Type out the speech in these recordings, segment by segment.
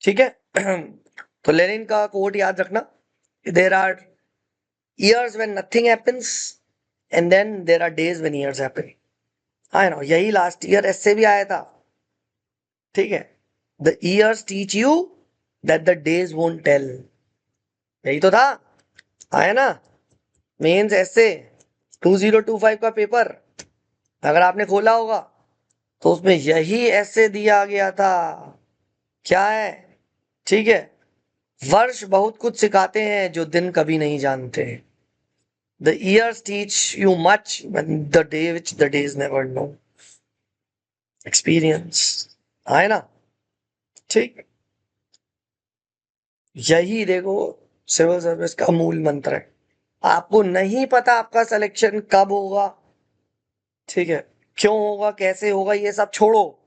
ठीक है। तो लेनिन का कोट याद रखना, there are years when nothing happens and then there are days when years happen. I know, यही लास्ट ईयर ऐसे भी आया था। ठीक है, the years teach you that the days won't tell, यही तो था, आया ना मेंस ऐसे 2025 का पेपर, अगर आपने खोला होगा तो उसमें यही ऐसे दिया गया था। क्या है? ठीक है, वर्ष बहुत कुछ सिखाते हैं जो दिन कभी नहीं जानते। The years teach you much when the day which the days never know. Experience, आए ना? ठीक, यही देखो सिविल सर्विस का मूल मंत्र है। आपको नहीं पता आपका सिलेक्शन कब होगा, ठीक है, क्यों होगा, कैसे होगा, ये सब छोड़ो।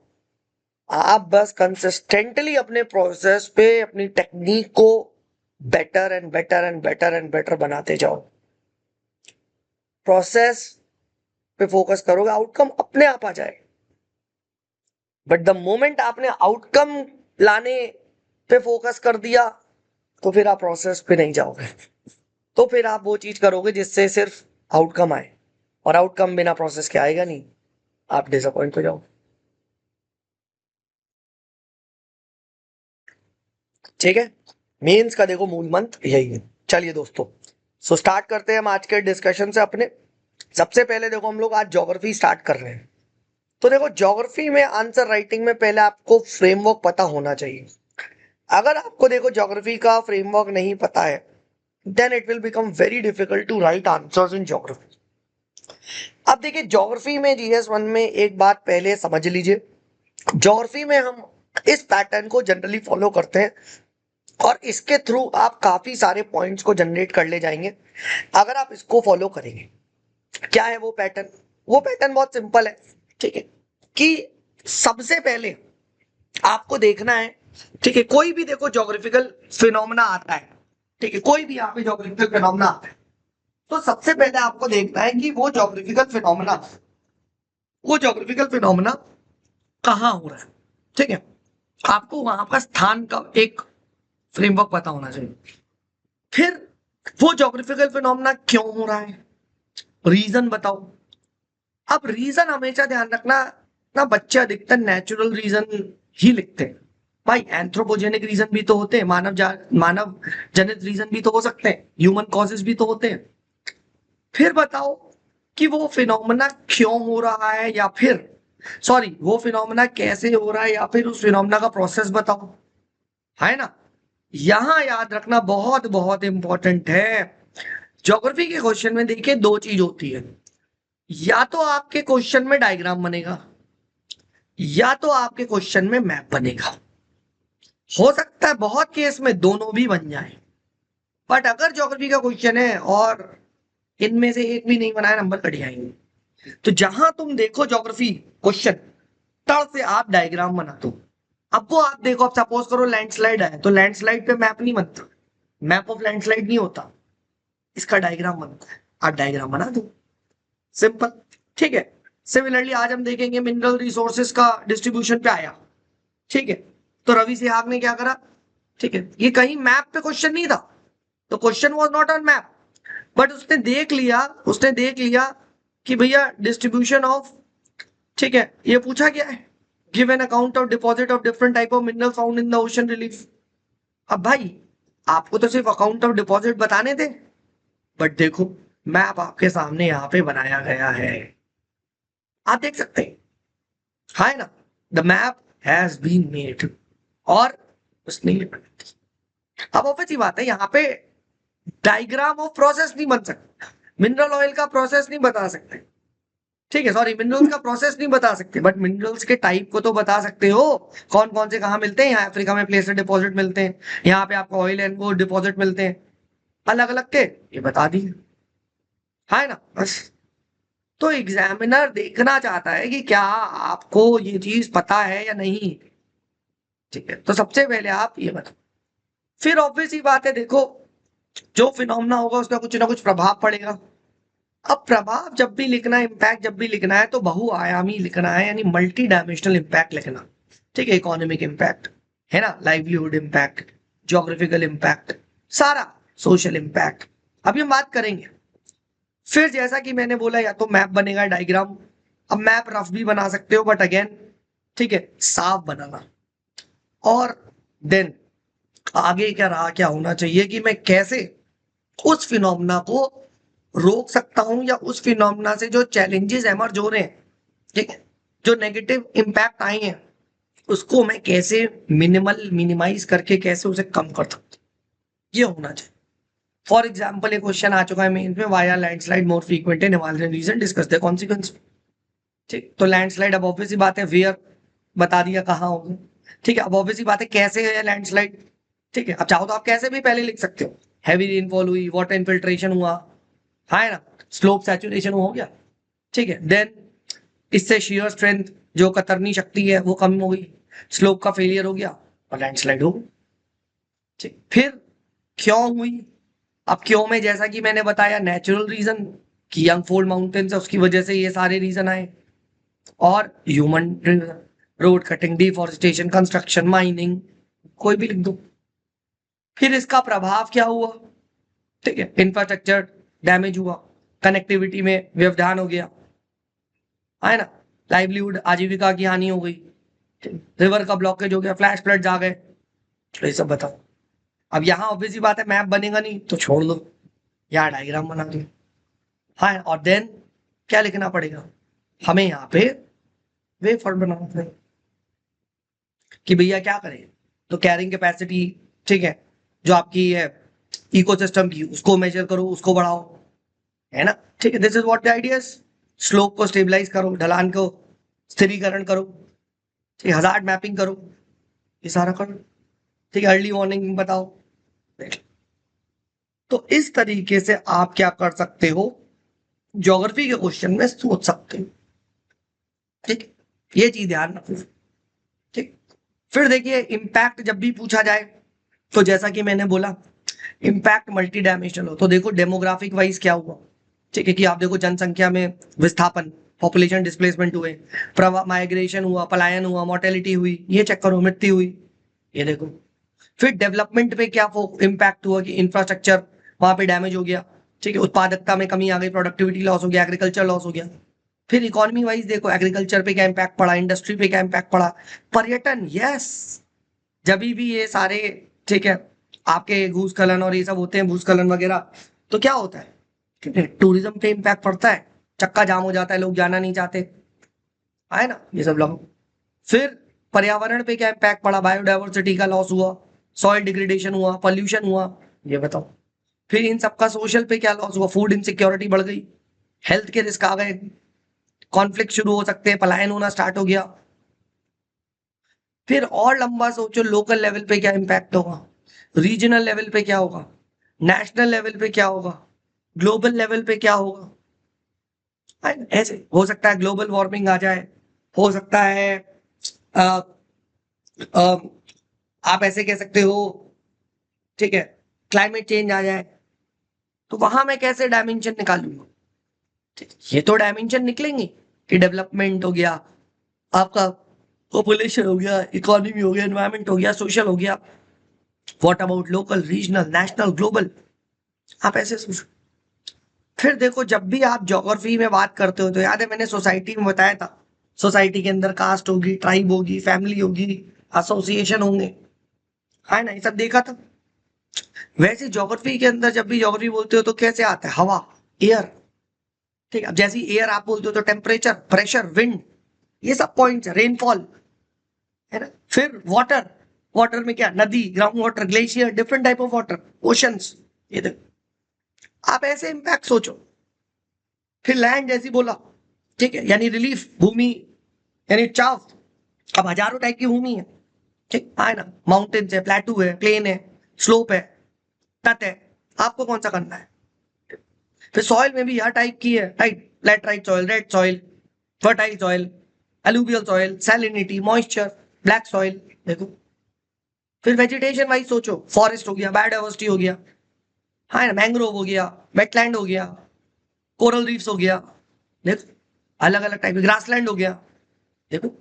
आप बस कंसिस्टेंटली अपने प्रोसेस पे अपनी टेक्निक को better and better and better and better बनाते जाओ। प्रोसेस पे फोकस करोगे, आउटकम अपने आप आ जाए। बट द मोमेंट आपने आउटकम लाने पे फोकस कर दिया तो फिर आप प्रोसेस पे नहीं जाओगे, तो फिर आप वो चीज करोगे जिससे सिर्फ आउटकम आए, और आउटकम बिना प्रोसेस के आएगा नहीं, आप डिसअपॉइंट हो जाओगे। ठीक है, मेंस का देखो मूल मंत्र यही है। चलिए दोस्तों, सो स्टार्ट करते हैं हम आज के डिस्कशन से अपने। सबसे पहले देखो हम लोग आज ज्योग्राफी स्टार्ट कर रहे हैं। तो देखो ज्योग्राफी में आंसर राइटिंग में पहले आपको फ्रेमवर्क पता होना चाहिए। अगर आपको देखो ज्योग्राफी का फ्रेमवर्क नहीं पता है, then it will become very difficult to write answers in geography. अब देखिए ज्योग्राफी में GS1 में एक बात पहले समझ लीजिए, ज्योग्राफी में हम इस पैटर्न को जनरली फॉलो करते हैं और इसके थ्रू आप काफी सारे पॉइंट्स को जनरेट कर ले जाएंगे अगर आप इसको फॉलो करेंगे। क्या है वो पैटर्न? वो पैटर्न बहुत सिंपल है, ठीक है, कि सबसे पहले आपको देखना है, ठीक है, कोई भी देखो ज्योग्राफिकल फिनोमेना आता है, ठीक है, कोई भी यहाँ पे ज्योग्राफिकल फिनोमेना आता है, तो सबसे पहले आपको देखना है कि वो ज्योग्राफिकल फिनोमेना कहाँ हो रहा है। ठीक है, आपको वहां का स्थान का एक फ्रेमवर्क पता होना चाहिए। फिर वो ज्योग्राफिकल फिनोमेना क्यों हो रहा है, रीजन बताओ। अब रीजन हमेशा ध्यान रखना, ना बच्चे अधिकतर नेचुरल रीजन ही लिखते हैं। भाई एंथ्रोपोजेनिक रीजन भी तो होते हैं, मानव जनित रीजन भी तो हो सकते हैं, ह्यूमन कॉजेस भी तो होते हैं। फिर बताओ कि वो फिनोमेना क्यों हो रहा है, या फिर सॉरी वो फिनोमेना कैसे हो रहा है, या फिर उस फिनोमेना का प्रोसेस बताओ, है ना? यहां याद रखना बहुत बहुत इंपॉर्टेंट है। ज्योग्राफी के क्वेश्चन में देखिए दो चीज होती है, या तो आपके क्वेश्चन में डायग्राम बनेगा, या तो आपके क्वेश्चन में मैप बनेगा। हो सकता है बहुत केस में दोनों भी बन जाए, बट अगर ज्योग्राफी का क्वेश्चन है और इनमें से एक भी नहीं बनाया, नंबर कट जाएंगे। तो जहां तुम देखो ज्योग्राफी क्वेश्चन, तड़ से आप डायग्राम बना दो। अब वो आप देखो, अब सपोज करो लैंडस्लाइड है, तो लैंडस्लाइड पे मैप नहीं बनता, मैप ऑफ लैंडस्लाइड नहीं होता, इसका डायग्राम बनता है, आप डायग्राम बना दो, सिंपल। ठीक है, सिमिलरली आज हम देखेंगे मिनरल रिसोर्सेज का डिस्ट्रीब्यूशन पे आया, ठीक है, तो रवि सिहाग ने क्या करा, ठीक है, ये कहीं मैप पे क्वेश्चन नहीं था, तो question was not on map, but उसने देख लिया कि भैया डिस्ट्रीब्यूशन ऑफ, ठीक है, ये पूछा गया है, give an account of deposit of different type of mineral found in the ocean relief. अब भाई आपको तो सिर्फ अकाउंट ऑफ डिपॉजिट बताने थे, बट देखो मैप आपके सामने यहाँ पे बनाया गया है, आप देख सकते हैं, है ना? The map has been made, और उसने ये बनाई थी। अब ऑब्वियस बात है, यहाँ पे डायग्राम ऑफ प्रोसेस नहीं बन सकता, मिनरल ऑयल का प्रोसेस नहीं बता सकते, ठीक है, सॉरी मिनरल्स का प्रोसेस नहीं बता सकते, बट मिनरल्स के टाइप को तो बता सकते हो, कौन कौन से कहाँ मिलते हैं। यहाँ अफ्रीका में प्लेसर डिपॉजिट मिलते हैं, यहाँ पे आपको ऑयल एंड वो डिपॉजिट मिलते हैं अलग अलग के, ये बता दिए, है ना? बस, तो एग्जामिनर देखना चाहता है कि क्या आपको ये चीज पता है या नहीं, ठीक है, तो सबसे पहले आप ये बताओ। फिर ऑब्वियस ही बात है, देखो जो फिनोमेना होगा उसका कुछ ना कुछ प्रभाव पड़ेगा। अब प्रभाव जब भी लिखना है, इम्पैक्ट जब भी लिखना है, तो बहुआयामी लिखना है, यानी मल्टी डायमेंशनल इम्पैक्ट लिखना, ठीक है, इकोनॉमिक इम्पैक्ट, है ना, लाइवलीहुड इम्पैक्ट, ज्योग्राफिकल इम्पैक्ट, सारा सोशल इम्पैक्ट, अभी हम बात करेंगे। फिर जैसा कि मैंने बोला, या तो मैप बनेगा, डायग्राम। अब मैप रफ भी बना सकते हो, बट अगेन ठीक है, साफ बनाना। और देन आगे क्या रहा, क्या होना चाहिए कि मैं कैसे उस फिनोमिना को रोक सकता हूं, या उस फिनोमिना से जो चैलेंजेस एमर्ज हो रहे हैं, ठीक है, जो नेगेटिव इंपैक्ट आए हैं, उसको मैं कैसे मिनिमाइज करके कैसे उसे कम कर सकता हूं, ये होना चाहिए। फॉर एग्जाम्पल, एक क्वेश्चन आ चुका है मेन में, why are landslide more frequent in Himalayan region, discuss the consequence. ठीक, तो लैंडस्लाइड, अब ऑब्वियस सी बात है, वेयर बता दिया कहाँ होगा। ठीक है, अब ऑब्वियस सी बात है कैसे है लैंडस्लाइड। ठीक है, अब चाहो तो आप कैसे भी पहले लिख सकते हो, हैवी रेनफॉल हुई, वाटर इन्फिल्ट्रेशन हुआ, हाँ है ना, स्लोप सैचुरेशन हो गया। ठीक है, देन इससे शेयर स्ट्रेंथ, जो कतरनी शक्ति है वो कम हो गई, स्लोप का फेलियर हो गया और लैंडस्लाइड हो गई। ठीक, फिर क्यों हुई? अब क्यों में जैसा कि मैंने बताया, नेचुरल रीजन कि यंग फोल्ड माउंटेन्स है, उसकी वजह से ये सारे रीजन आए। और human, road cutting, deforestation, construction, mining, कोई भी लिख दो। फिर इसका प्रभाव क्या हुआ? ठीक है, इंफ्रास्ट्रक्चर डैमेज हुआ, कनेक्टिविटी में व्यवधान हो गया, है ना, लाइवलीहुड, आजीविका की हानि हो गई, रिवर का ब्लॉकेज हो गया, फ्लैश फ्लड्स आ गए, तो ये सब बताओ। अब यहाँ ऑब्वियसली बात है, मैप बनेगा नहीं तो छोड़ दो, यहाँ डायग्राम बना दो। हाँ, और देन क्या लिखना पड़ेगा हमें यहाँ पे? वे फॉर्म बनाना पड़ेगा कि भैया क्या करें, तो कैरिंग कैपेसिटी, ठीक है, जो आपकी है इकोसिस्टम की, उसको मेजर करो, उसको बढ़ाओ, है ना। ठीक है, this is what the idea. Slope को स्टेबलाइज करो, ढलान को स्थिरीकरण करो, ठीक है, हजार्ड मैपिंग करो, ये सारा करो। ठीक है, अर्ली वार्निंग बताओ। तो इस तरीके से आप क्या कर सकते हो, ज्योग्राफी के क्वेश्चन में सोच सकते हो। ठीक, ये चीज ध्यान रखो। ठीक, फिर देखिए, इम्पैक्ट जब भी पूछा जाए, तो जैसा कि मैंने बोला, इम्पैक्ट मल्टी डायमेंशनल हो। तो देखो डेमोग्राफिक वाइज क्या हुआ, ठीक है, कि आप देखो जनसंख्या में विस्थापन, पॉपुलेशन डिस्प्लेसमेंट हुए, प्रवाह, माइग्रेशन हुआ, पलायन हुआ, मोर्टेलिटी हुई, ये चेक करो, मृत्यु हुई, ये देखो। फिर डेवलपमेंट पे क्या इम्पैक्ट हुआ कि इंफ्रास्ट्रक्चर वहां पे डैमेज हो गया, ठीक है, उत्पादकता में कमी आ गई, प्रोडक्टिविटी लॉस हो गया, एग्रीकल्चर लॉस हो गया। फिर इकोनॉमी वाइज देखो, एग्रीकल्चर पे क्या इम्पैक्ट पड़ा, इंडस्ट्री पे क्या इम्पैक्ट पड़ा, पर्यटन, यस, जब भी ये सारे, ठीक है, आपके भूस्खलन और ये सब होते हैं, भूस्खलन वगैरह, तो क्या होता है, टूरिज्म पे इम्पैक्ट पड़ता है, चक्का जाम हो जाता है, लोग जाना नहीं चाहते, है ना, ये सब लोग। फिर पर्यावरण पे क्या इम्पैक्ट पड़ा, बायोडाइवर्सिटी का लॉस हुआ, सॉइल डिग्रेडेशन हुआ, पॉल्यूशन हुआ, ये बताओ। फिर इन सबका सोशल पे क्या लॉस हुआ, फूड इनसिक्योरिटी बढ़ गई, हेल्थ के रिस्क आ गए, कॉन्फ्लिक्ट शुरू हो सकते हैं, पलायन होना स्टार्ट हो गया। फिर और लंबा सोचो, लोकल लेवल पे क्या इम्पैक्ट होगा, रीजनल लेवल पे क्या होगा, नेशनल लेवल पे क्या होगा, ग्लोबल लेवल पे क्या होगा। ऐसे हो सकता है ग्लोबल वार्मिंग आ जाए, हो सकता है आ, आ, आप ऐसे कह सकते हो, ठीक है, क्लाइमेट चेंज आ जाए, तो वहां मैं कैसे डायमेंशन निकालूंगा? ये तो डायमेंशन निकलेंगे कि डेवलपमेंट हो गया, आपका पॉपुलेशन हो गया, इकोनॉमी हो गया, एनवायरमेंट हो गया, सोशल हो गया, what about local, regional, national, global, आप ऐसे सोचो। फिर देखो, जब भी आप ज्योग्राफी में बात करते हो, तो याद है मैंने सोसाइटी में बताया था, सोसाइटी के अंदर कास्ट होगी, ट्राइब होगी, फैमिली होगी, एसोसिएशन होंगे, है ना, ये सब देखा था। वैसे ज्योग्राफी के अंदर जब भी ज्योग्राफी बोलते हो तो कैसे आता है, हवा, एयर, ठीक है, अब जैसी एयर आप बोलते हो तो टेम्परेचर, प्रेशर, विंड, ये सब पॉइंट्स है, रेनफॉल, है ना। फिर वाटर, वाटर में क्या, नदी, ground water, glacier, different type of water, oceans, ये देखो, आप ऐसे इम्पैक्ट सोचो। फिर लैंड जैसी बोला, ठीक है, यानी रिलीफ भूमि, यानी चाव, अब हजारों टाइप की भूमि है, ठीक है ना, माउंटेन्स है, प्लेटू है, प्लेन है, स्लोप है, तट है, आपको कौन सा करना है। फिर सॉइल में भी हर टाइप की है, right, laterite soil, red soil, fertile soil, alluvial soil, salinity, moisture, black soil, देखो। फिर वेजिटेशन वाइज सोचो, फॉरेस्ट हो गया, बायोडाइवर्सिटी हो गया, हाँ ना, मैंग्रोव हो गया, वेटलैंड हो गया, कोरल रीफ्स हो गया, देखो, अलग अलग टाइप, ग्रासलैंड हो गया, देखो,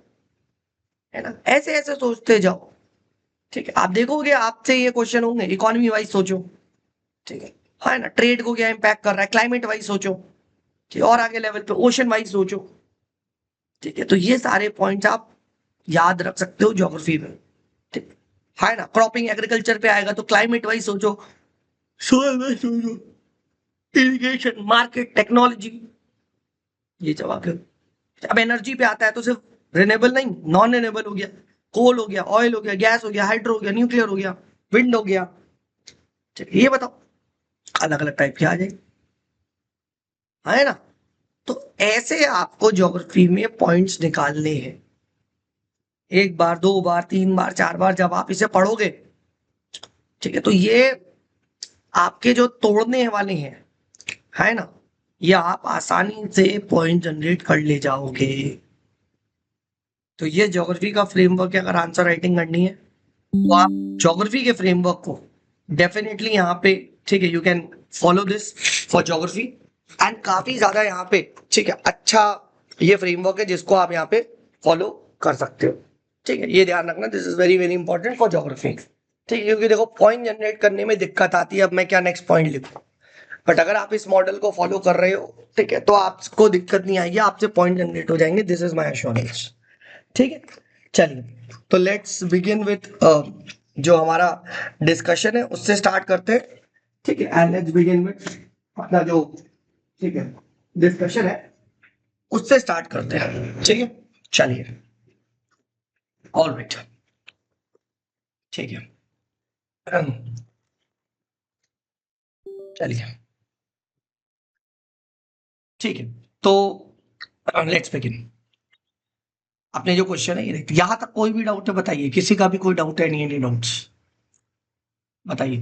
है ना, ऐसे ऐसे सोचते जाओ। ठीक है, आप देखोगे आपसे ये क्वेश्चन होंगे, इकोनॉमी वाइज सोचो, ठीक है ना, ट्रेड को क्या इम्पैक्ट कर रहा है, क्लाइमेट वाइज सोचो, ठीक है, और आगे लेवल पे ओशन वाइज सोचो, ठीक है, तो ये सारे पॉइंट्स आप याद रख सकते हो ज्योग्राफी में, ठीक है ना। क्रॉपिंग एग्रीकल्चर पे आएगा तो क्लाइमेट वाइज सोचो, सोयल वाइज सोचो, इरिगेशन, मार्केट, टेक्नोलॉजी, ये जवाब है। अब एनर्जी पे आता है तो सिर्फ रिन्यूएबल नहीं, नॉन रिन्यूएबल हो गया, कोल हो गया, ऑयल हो गया, गैस हो गया, हाइड्रो हो गया, न्यूक्लियर हो गया, विंड हो गया, चलिए ये बताओ, अलग अलग टाइप के आ जाएंगे, है ना। तो ऐसे आपको ज्योग्राफी में पॉइंट्स निकालने हैं, एक बार, दो बार, तीन बार, चार बार जब आप इसे पढ़ोगे, ठीक है, तो ये आपके जो तोड़ने वाले हैं, है ना, ये आप आसानी से पॉइंट जनरेट कर ले जाओगे। तो ये ज्योग्राफी का फ्रेमवर्क है, अगर आंसर राइटिंग करनी है तो आप ज्योग्राफी के फ्रेमवर्क को डेफिनेटली यहाँ पे, ठीक है, you can follow this for geography, and काफी ज्यादा यहाँ पे, ठीक है, अच्छा ये फ्रेमवर्क है जिसको आप यहाँ पे फॉलो कर सकते हो, ठीक है, ये ध्यान रखना, this is very very important for geography, ठीक है, क्योंकि देखो पॉइंट जनरेट करने में दिक्कत आती है, अब मैं क्या नेक्स्ट पॉइंट लिखूं, बट अगर आप इस मॉडल को फॉलो कर रहे हो, ठीक है, तो आपको दिक्कत नहीं आएगी, आपसे पॉइंट जनरेट हो जाएंगे, दिस इज माई एश्योरेंस, ठीक है। चलिए, तो लेट्स बिगिन विथ जो हमारा डिस्कशन है उससे स्टार्ट करते हैं, ठीक है, एंड लेट्स बिगिन विथ अपना जो, ठीक है, डिस्कशन है उससे स्टार्ट करते हैं, ठीक है, चलिए, ऑल राइट, ठीक है, चलिए, ठीक है, तो लेट्स बिगिन, अपने जो क्वेश्चन है ये देखते, यहां तक कोई भी डाउट है बताइए, किसी का भी कोई डाउट है, नहीं एनी डाउट्स बताइए,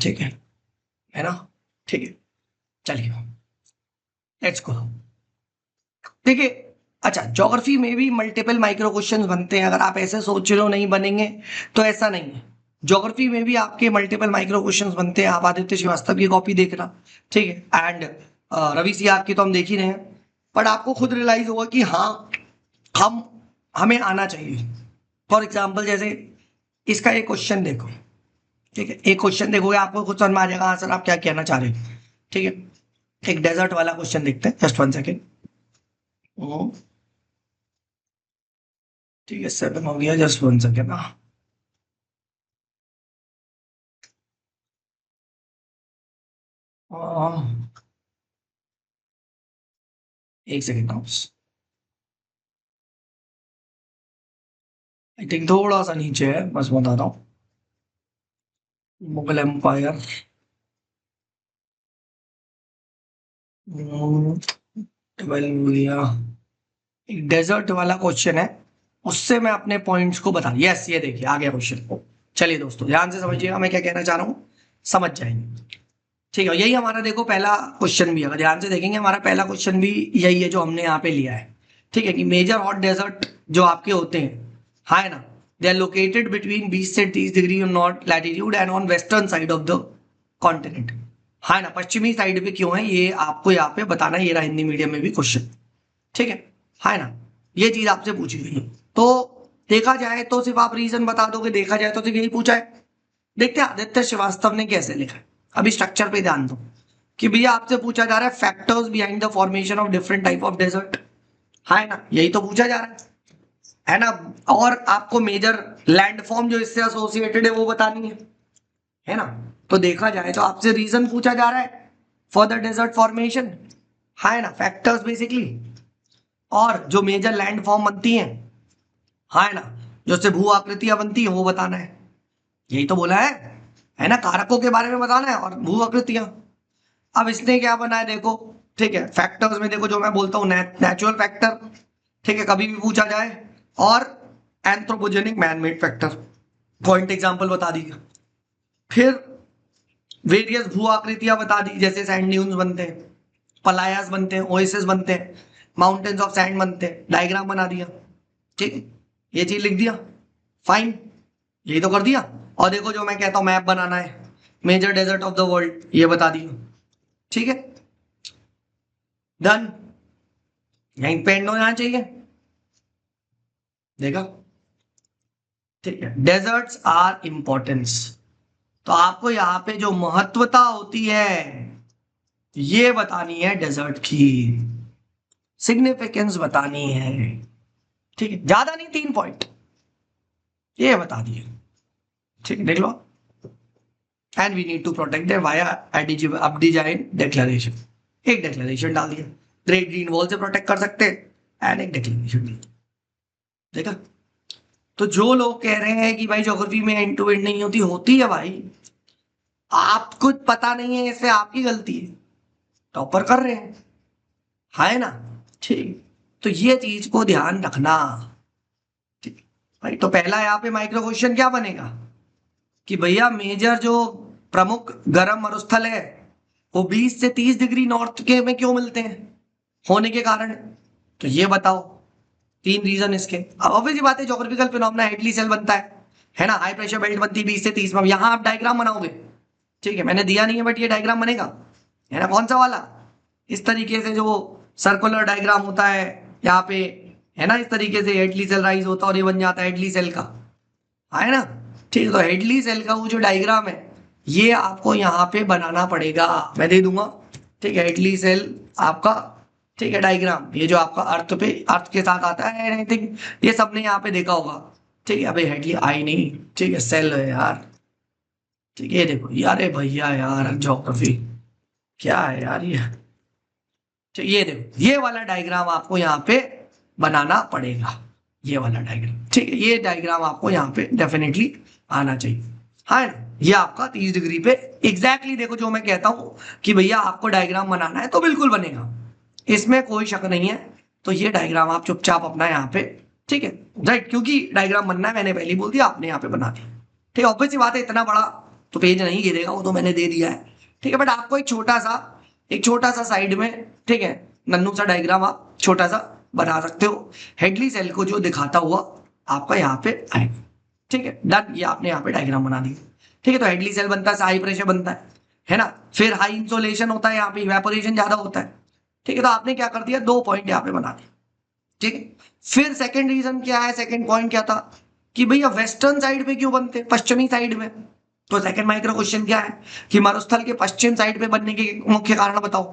ठीक है ना, ठीक है, चलिए, लेट्स गो, देखिए, अच्छा, ज्योग्राफी में भी मल्टीपल माइक्रो क्वेश्चंस बनते हैं, अगर आप ऐसे सोच रहे हो नहीं बनेंगे तो ऐसा नहीं है, ज्योग्राफी में भी आपके मल्टीपल माइक्रो क्वेश्चंस बनते हैं, आप आदित्य श्रीवास्तव की कॉपी देखना, ठीक है, एंड रवि सियाग की तो हम देख ही रहे हैं, बट आपको खुद रियलाइज होगा कि हाँ, हम हमें आना चाहिए, फॉर एग्जाम्पल जैसे इसका एक क्वेश्चन देखो, ठीक है, एक क्वेश्चन देखोगे आपको खुद समझ में आ जाएगा आंसर आप क्या कहना चाह रहे हो, ठीक है, एक डेजर्ट वाला क्वेश्चन देखते हैं, जस्ट वन सेकेंड, ठीक है, 7 हो गया, जस्ट वन सेकेंड ना, एक सेकेंड ना, आई थिंक थोड़ा सा नीचे है, बस बताता हूँ, मुगल एम्पायर, 12 हो गया, एक डेजर्ट वाला क्वेश्चन है, उससे मैं अपने पॉइंट्स को बता, यस ये देखिए आ गया क्वेश्चन, चलिए दोस्तों ध्यान से समझिएगा मैं क्या कहना चाह रहा हूँ, समझ जाएंगे, ठीक है, यही हमारा देखो पहला क्वेश्चन भी, अगर ध्यान से देखेंगे हमारा पहला क्वेश्चन भी यही है जो हमने यहाँ पे लिया है, ठीक है, कि मेजर हॉट डेजर्ट जो आपके होते हैं, हाँ है ना, दे आर लोकेटेड बिटवीन 20 से 30 degree on north latitude and on western side of the continent, हाँ ना, पश्चिमी साइड पे क्यों है ये आपको यहाँ पे बताना है, ये रहा हिंदी मीडियम में भी क्वेश्चन, ठीक है ना, ये चीज आपसे पूछी गई है, तो देखा जाए तो सिर्फ आप रीजन बता दोगे, देखा जाए तो सिर्फ यही पूछा है, देखते हैं आदित्य श्रीवास्तव ने कैसे लिखा है, अभी स्ट्रक्चर पे ध्यान दो, कि भैया आपसे पूछा जा रहा है factors behind the formation of different type of desert, है ना, यही तो पूछा जा रहा है ना, और आपको मेजर लैंडफॉर्म जो इससे एसोसिएटेड है वो बतानी है ना, तो देखा जाए तो आपसे रीजन पूछा जा रहा है फॉर द डेजर्ट फॉर्मेशन, है ना, फैक्टर्स बेसिकली, और जो मेजर लैंडफॉर्म बनती हैं, है ना, जो से भू आकृतियां बनती हैं वो बताना है, यही तो बोला है ना, कारकों के बारे में बताना है और भू आकृतियां, अब इसने क्या बनाया देखो, ठीक है, फैक्टर्स में देखो जो मैं बोलता हूँ नेचुरल फैक्टर, ठीक है, कभी भी पूछा जाए, और anthropogenic manmade factor, point example बता दी, फिर वेरियस भू आकृतियां बता दी, जैसे सैंड ड्यून्स बनते हैं, पलायास बनते हैं, ओएसिस बनते हैं, माउंटेन्स ऑफ सैंड बनते हैं, डायग्राम बना दिया, ठीक है, ये चीज लिख दिया, फाइन, यही तो कर दिया, और देखो जो मैं कहता हूँ मैप बनाना है, major desert of the world ये बता दिया, ठीक है, डन, यहीं पे एंड हो जाना चाहिए, देखा, ठीक है, डेजर्ट्स आर इम्पोर्टेंस, तो आपको यहाँ पे जो महत्वता होती है ये बतानी है, डेजर्ट की सिग्निफिकेंस बतानी है। ठीक है, ज्यादा नहीं, 3 पॉइंट ये बता दिए। ठीक है, देख लो। And we need to protect them via अब डिजाइन डिक्लेरेशन, एक डिक्लेरेशन डाल दिया, ग्रेट ग्रीन वॉल से प्रोटेक्ट कर सकते हैं एंड एक डिक्लेरेशन डाल दिया। देखा, तो जो लोग कह रहे हैं कि भाई ज्योग्राफी में एंड टू एंड नहीं होती, होती है भाई, आपको पता नहीं है, इससे आपकी गलती है, टॉपर कर रहे हैं, है ना। ठीक, तो ये चीज को ध्यान रखना। ठीक भाई, तो पहला यहाँ पे माइक्रो क्वेश्चन क्या बनेगा कि भैया मेजर जो प्रमुख गर्म मरुस्थल है वो 20 से 30 डिग्री नॉर्थ के में क्यों मिलते हैं, होने के कारण, तो ये बताओ 3 रीजन इसके। अब ऑब्वियसली बात है, ज्योग्राफिकल फिनोमेना हेडली सेल बनता है ना, हाई प्रेशर बेल्ट बनती है 20 से 30 में। यहां आप डायग्राम बनाओगे, ठीक है, मैंने दिया नहीं है बट ये डायग्राम बनेगा, है ना, कौन सा वाला, इस तरीके से जो सर्कुलर डायग्राम होता है यहाँ पे, है ना, इस तरीके से हेडली सेल राइज होता है और ये बन जाता है हेडली सेल का, है ना। ठीक है, तो हेडली सेल का वो जो डायग्राम है ये आपको यहाँ पे बनाना पड़ेगा, मैं दे दूंगा। ठीक है, हेडली सेल आपका, ठीक है, डायग्राम ये जो आपका अर्थ पे, अर्थ के साथ आता है, आई थिंक ये सबने यहाँ पे देखा होगा। ठीक है, अबे हेडली आई नहीं, ठीक है, सेल है यार। ठीक है, ये देखो यार, भैया यार ज्योग्राफी क्या है यार ये। तो ये देखो, ये वाला डायग्राम आपको यहाँ पे बनाना पड़ेगा, ये वाला डायग्राम। ठीक है, ये डायग्राम आपको यहाँ पे डेफिनेटली आना चाहिए, हाँ ना। ये आपका 30 डिग्री पे एग्जैक्टली देखो, जो मैं कहता हूं कि भैया आपको डायग्राम बनाना है तो बिल्कुल बनेगा, इसमें कोई शक नहीं है। तो ये डायग्राम आप चुपचाप अपना यहाँ पे, ठीक है, राइट, क्योंकि डायग्राम बनना है, मैंने पहले ही बोल दिया, आपने यहाँ पे बना दिया। ठीक है, ऑब्वियस बात है, इतना बड़ा तो पेज नहीं गिरेगा, वो तो मैंने दे दिया है। ठीक है, बट आपको एक छोटा सा साइड में, ठीक है, नन्नू सा डायग्राम आप छोटा सा बना सकते हो, हेडली सेल को जो दिखाता हुआ आपका यहाँ पे आएगा। ठीक है, डन, ये आपने यहाँ पे डायग्राम बना दिया। ठीक है, तो हेडली सेल बनता है, हाई प्रेशर बनता है ना, फिर हाई इंसोलेशन होता है, यहाँ पे इवेपोरेशन ज्यादा होता है। ठीक है, तो आपने क्या कर दिया, 2 पॉइंट यहाँ पे बना दिए। ठीक है, फिर सेकंड रीजन क्या है, सेकंड पॉइंट क्या था कि भैया वेस्टर्न साइड पे क्यों बनते, पश्चिमी साइड में। तो सेकंड माइक्रो क्वेश्चन क्या है कि मरुस्थल के पश्चिम साइड पे बनने के मुख्य कारण बताओ,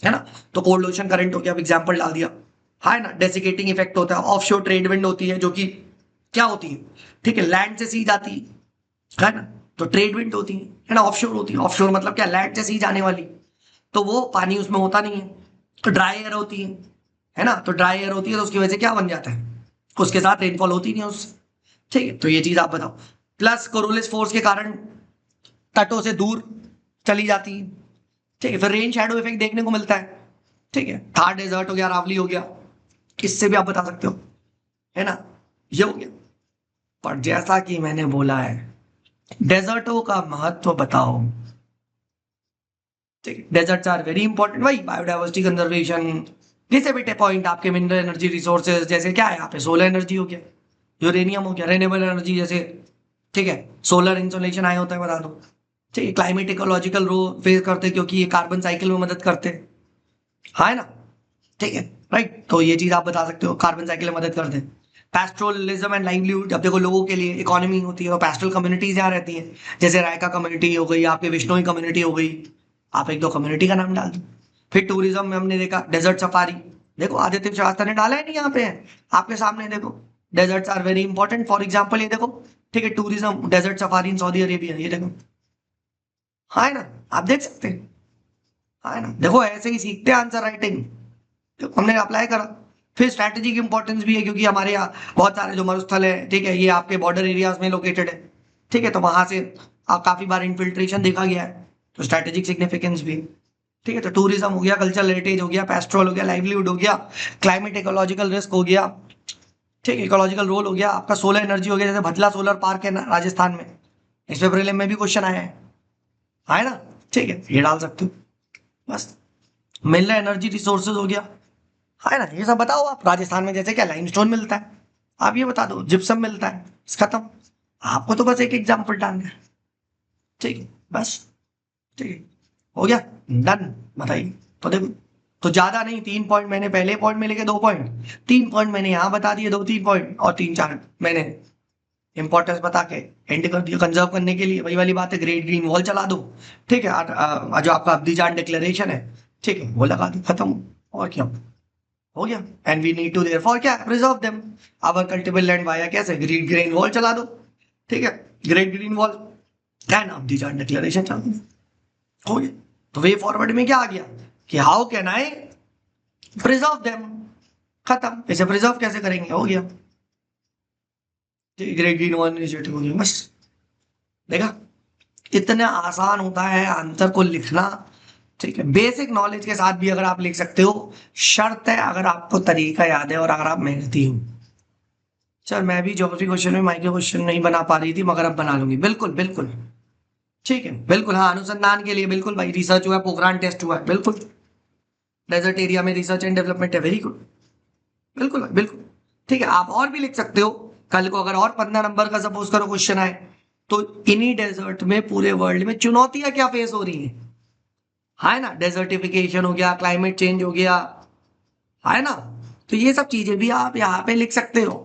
है ना। तो कोल्ड ओशन करंट हो गया, एग्जांपल डाल दिया, है ना, डेसिकेटिंग इफेक्ट होता है, ऑफशोर ट्रेड विंड होती है जो कि क्या होती है, ठीक है, लैंड से सी जाती है ना, तो ट्रेड विंड होती है ना, ऑफशोर होती है, ऑफशोर मतलब क्या, लैंड से सी जाने वाली, तो वो पानी उसमें होता नहीं है, तो ड्राई एयर होती है ना, तो ड्राई एयर होती है तो उसकी वजह से क्या बन जाता है, उसके साथ रेनफॉल होती नहीं है उससे। ठीक है, तो ये चीज आप बताओ। प्लस कोरोलिस फोर्स के कारण तटों से दूर चली जाती है। ठीक है, फिर रेन शैडो इफेक्ट देखने को मिलता है। ठीक है, थार डेजर्ट हो गया, अरावली हो गया, इससे भी आप बता सकते हो, है ना, ये हो गया। पर जैसा कि मैंने बोला है, डेजर्टों का महत्व बताओ। ठीक है, डेजर्ट्स आर वेरी इंपॉर्टेंट, भाई बायोडाइवर्सिटी कंजर्वेशन, जैसे बेटे पॉइंट आपके मिनरल एनर्जी रिसोर्सेज, जैसे क्या है यहाँ पे, सोलर एनर्जी हो गया, यूरेनियम हो गया, रेन्यूएबल एनर्जी जैसे, ठीक है, सोलर इंसोलेशन आया होता है, बता दो। ठीक है, क्लाइमेट इकोलॉजिकल रोल फेस करते हैं क्योंकि ये कार्बन साइकिल में मदद करते हैं, हाँ ना। ठीक है, राइट, तो ये चीज आप बता सकते हो, कार्बन साइकिल में मदद करते हैं। पैस्ट्रोलिज्म एंड लाइवलीहुड, जब देखो लोगों के लिए इकोनॉमी होती है, और पैस्ट्रल कम्युनिटीज यहाँ रहती हैं, जैसे रायका कम्युनिटी हो गई, आपके विष्णोई कम्युनिटी हो गई, आप एक दो कम्युनिटी का नाम डाल दो। फिर टूरिज्म में हमने देखा डेजर्ट सफारी, देखो आदित्य श्रीवास्तव ने डाला है नहीं, यहाँ पे है आपके सामने, देखो deserts are very important, for example ये देखो, ठीक है, tourism desert safari in Saudi Arabia, ये देखो, हाँ है ना, आप देख सकते हैं, हाँ है ना, देखो ऐसे ही सीखते हैं आंसर राइटिंग, तो हमने अप्लाई करा। फिर स्ट्रैटेजी की इंपॉर्टेंस भी है क्योंकि हमारे यहाँ बहुत सारे जो मरुस्थल है, ठीक है, ये आपके बॉर्डर एरियाज में लोकेटेड है। ठीक है, तो वहां से काफी बार इन्फिल्ट्रेशन देखा गया है, तो स्ट्रैटेजिक सिग्निफिकेंस भी। ठीक है, तो टूरिज्म हो गया, कल्चरल हेरिटेज हो गया, पेस्ट्रोल हो गया, लाइवलीहुड हो गया, क्लाइमेट इकोलॉजिकल रिस्क हो गया, ठीक है, इकोलॉजिकल रोल हो गया, आपका सोलर एनर्जी हो गया, जैसे भदला सोलर पार्क है ना राजस्थान में, इस पे प्रीलिम में भी क्वेश्चन आया है ना। ठीक है, ये डाल सकते हो, बस। मिनरल एनर्जी रिसोर्सेज हो गया, है ना, ये सब बताओ आप। राजस्थान में जैसे क्या लाइमस्टोन मिलता है, आप ये बता दो, जिप्सम मिलता है, खत्म। आपको तो बस एक एग्जाम्पल डालना है, ठीक है, बस, ठीक है, हो गया, डन, बताइए। तो देखो, तो ज्यादा नहीं, 3 पॉइंट मैंने पहले पॉइंट में लिखे, 2 पॉइंट, 3 पॉइंट मैंने यहाँ बता दिए, 2-3 पॉइंट, और 3-4 मैंने इंपॉर्टेंस बता के एंड कर दिया कंजर्व करने के लिए। वही वाली बात है, ग्रेट ग्रीन वॉल चला दो, ठीक है। जो आपका अब्दीजान डिक्लेरेशन है, ठीक है, वो लगा दो, खत्म। और क्या हो गया। And we need to therefore क्या, preserve them our cultivable land via कैसे, ग्रेट ग्रीन वॉल चला दो, ठीक है, great green wall and Abidjan declaration चला दो, हो गया। तो वे फॉरवर्ड में क्या आ गया कि how can I preserve them, खत्म। इसे प्रिजर्व कैसे करेंगे, हो गया। ग्रेट ग्रीन वॉल इनिशिएटिव हो गया, बस। देखा इतना आसान होता है आंसर को लिखना, ठीक है। बेसिक नॉलेज के साथ भी अगर आप लिख सकते हो, शर्त है अगर आपको तरीका याद है और अगर आप मेहनती हो। सर मैं भी ज्योग्राफी क्वेश्चन में माइक्रो क्वेश्चन नहीं बना पा रही थी, मगर अब बना लूंगी, बिल्कुल बिल्कुल, ठीक है, बिल्कुल। हाँ, अनुसंधान के लिए बिल्कुल भाई, रिसर्च हुआ है, पोखरान टेस्ट हुआ है, बिल्कुल। डेजर्ट एरिया में रिसर्च एंड डेवलपमेंट है, वेरी गुड, बिल्कुल भाई, बिल्कुल, ठीक है। आप और भी लिख सकते हो, कल को अगर और 15 नंबर का सपोज करो क्वेश्चन आए, तो इन्हीं डेजर्ट में पूरे वर्ल्ड में चुनौतियां क्या फेस हो रही हैं, है ना, डेजर्टिफिकेशन हो गया, क्लाइमेट चेंज हो गया, है ना। तो ये सब चीजें भी आप यहाँ पे लिख सकते हो,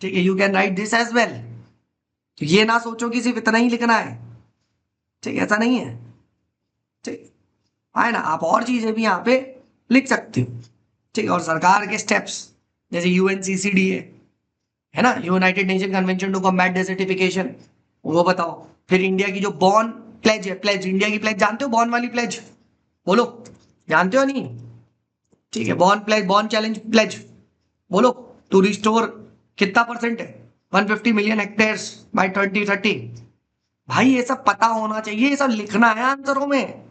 ठीक है। You can write this as well. तो ये ना सोचो कि सिर्फ इतना ही लिखना है, ठीक है, ऐसा नहीं है, ठीक है ना। आप और चीजें भी यहाँ पे लिख सकते हो, ठीक है। और सरकार के स्टेप्स जैसे यूएनसीसीडी है ना, United Nation convention to combat desertification, वो बताओ। फिर इंडिया की जो बॉर्न प्लेज है, प्लेज, इंडिया की प्लेज जानते हो, बॉर्न वाली प्लेज, बोलो, जानते हो नहीं, ठीक है। Bonn pledge, Bonn challenge pledge, बोलो। टू रिस्टोर कितना परसेंट है, 150 मिलियन हेक्टेयर्स बाय 2030। भाई ये सब पता होना चाहिए, ये सब लिखना है आंसरों में।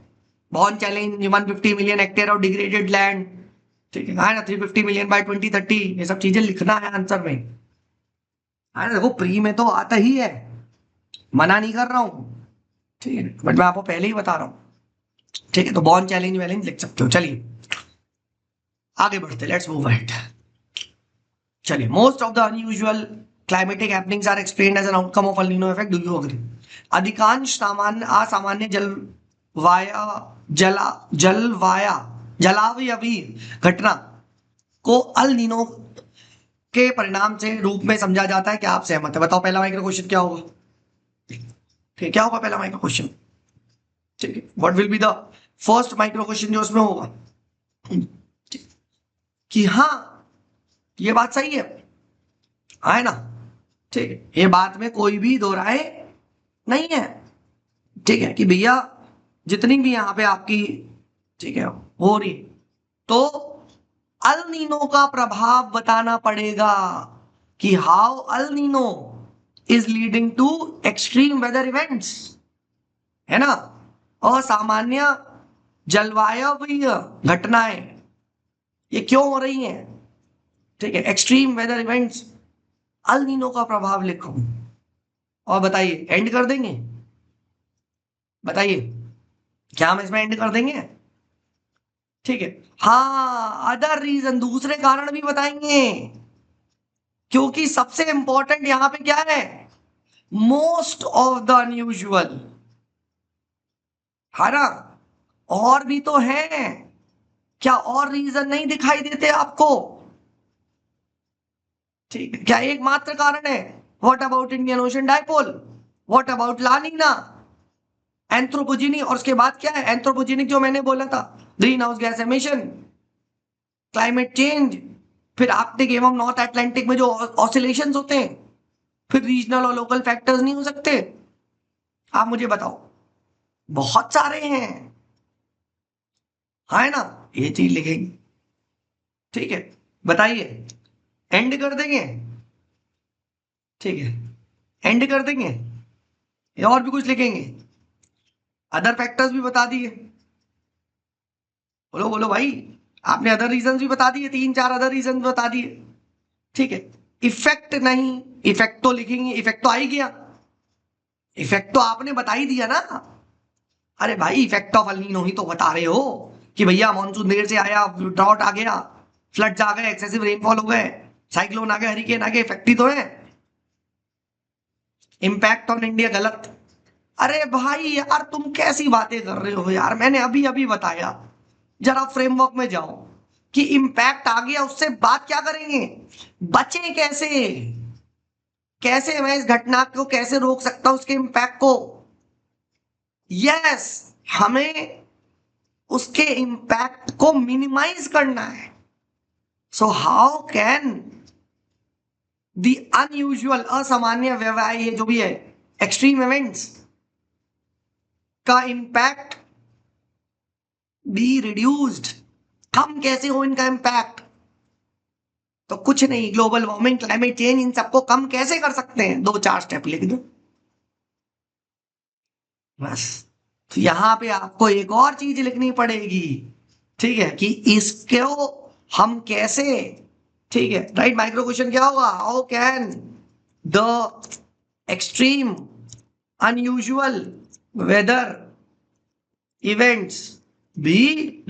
Born challenge 150 million hectare of degraded land, ठीक है ना, 350 मिलियन बाय 2030, ये सब चीजें लिखना है आंसर में, है ना। देखो प्री में तो आता ही है, मना नहीं कर रहा हूं, ठीक है, बट मैं आपको पहले ही बता रहा हूं, ठीक है। तो बॉर्न चैलेंज वैलेंज लिख सकते हो। चलिए आगे बढ़ते, लेट्स मूव अहेड। चलिए, most of the unusual climatic happenings are explained as an outcome of El Nino effect, do you agree. अधिकांश सामान्य असामान्य जलवाया जला जलवाया जलावयवी घटना को अल नीनो के परिणाम से रूप में समझा जाता है, क्या आप सहमत है। बताओ पहला माइक्रो क्वेश्चन क्या होगा, ठीक, क्या होगा पहला माइक्रो क्वेश्चन, ठीक है। What will be the first micro question जो उसमें होगा, कि हाँ ये बात सही है ना, ठीक है। ये बात में कोई भी दो राय नहीं है, ठीक है, कि भैया जितनी भी यहाँ पे आपकी, ठीक है, हो रही, तो अल नीनो का प्रभाव बताना पड़ेगा, कि how El Nino is leading to extreme weather events, है ना। असामान्य जलवायु घटनाएं ये क्यों हो रही हैं, ठीक है, extreme weather events, El Nino का प्रभाव लिखो। और बताइए एंड कर देंगे, बताइए क्या हम इसमें एंड कर देंगे, ठीक है। हाँ, अदर रीजन, दूसरे कारण भी बताएंगे, क्योंकि सबसे इंपॉर्टेंट यहां पे क्या है, मोस्ट ऑफ द अनयूजुअल, है ना। और भी तो है, क्या और रीजन नहीं दिखाई देते आपको, ठीक है। क्या एकमात्र कारण है, what about Indian ocean dipole, what about लानिना, anthropogenic, और उसके बाद क्या है, एंथ्रोपोजेनिक जो मैंने बोला था, green house gas emission, climate change, फिर आर्कटिक एवं नॉर्थ अटलांटिक में जो ऑसिलेशंस होते हैं, फिर रीजनल और लोकल फैक्टर्स नहीं हो सकते, आप मुझे बताओ, बहुत सारे हैं, है ना। ये चीज लिखेंगे, ठीक है। बताइए एंड कर देंगे, ठीक है, एंड कर देंगे, या और भी कुछ लिखेंगे, अदर फैक्टर्स भी बता दिए, बोलो बोलो भाई, आपने अदर रीजन भी बता दिए, 3-4 अदर रीजन बता दिए, ठीक है। इफेक्ट नहीं, इफेक्ट तो लिखेंगे, इफेक्ट तो आ ही गया, इफेक्ट तो आपने बता ही दिया ना। अरे भाई इफेक्ट ऑफ अल नीनो ही तो बता रहे हो, कि भैया मानसून देर से आया, ड्रॉट आ गया, फ्लड्स आ गए, एक्सेसिव रेनफॉल हो गए, साइक्लोन आ गए, हरिकेन आ गए, इफेक्ट ही तो है। इम्पैक्ट ऑन इंडिया गलत, अरे भाई यार तुम कैसी बातें कर रहे हो यार, मैंने अभी अभी बताया, जरा फ्रेमवर्क में जाओ, कि इम्पैक्ट आ गया, उससे बात क्या करेंगे, बचे कैसे, कैसे मैं इस घटना को कैसे रोक सकता हूं, उसके इम्पैक्ट को। यस, हमें उसके इम्पैक्ट को मिनिमाइज करना है। So how can the unusual, असामान्य व्यवहार, ये जो भी है एक्सट्रीम इवेंट्स का इम्पैक्ट बी रिड्यूस्ड, कम कैसे हो इनका इम्पैक्ट। तो कुछ नहीं, ग्लोबल वार्मिंग, क्लाइमेट चेंज, इन सबको कम कैसे कर सकते हैं, 2-4 स्टेप लिख दो बस। तो यहां पे आपको एक और चीज लिखनी पड़ेगी, ठीक है, कि इसको हम कैसे, ठीक है, राइट। माइक्रो क्वेश्चन क्या होगा, how can the extreme unusual weather events be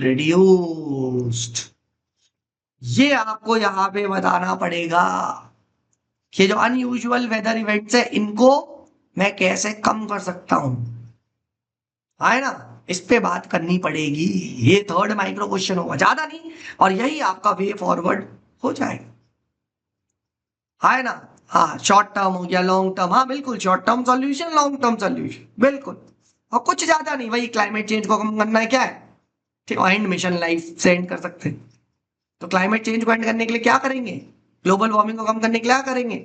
reduced. ये आपको यहां पे बताना पड़ेगा कि जो अनयूजुअल वेदर इवेंट्स है इनको मैं कैसे कम कर सकता हूं, है ना, इस पे बात करनी पड़ेगी। ये थर्ड माइक्रो क्वेश्चन होगा, ज्यादा नहीं, और यही आपका वे फॉरवर्ड हो जाएगा, है ना। हाँ, शॉर्ट टर्म हो गया, लॉन्ग टर्म, हाँ बिल्कुल, short term solution, long term solution, बिल्कुल। और कुछ ज्यादा नहीं, वही क्लाइमेट चेंज को कम करना है, क्या है, ठीक है, एंड मिशन लाइफ से एंड कर सकते हैं। तो क्लाइमेट चेंज को एंड करने के लिए क्या करेंगे, ग्लोबल वार्मिंग को कम करने के लिए क्या करेंगे,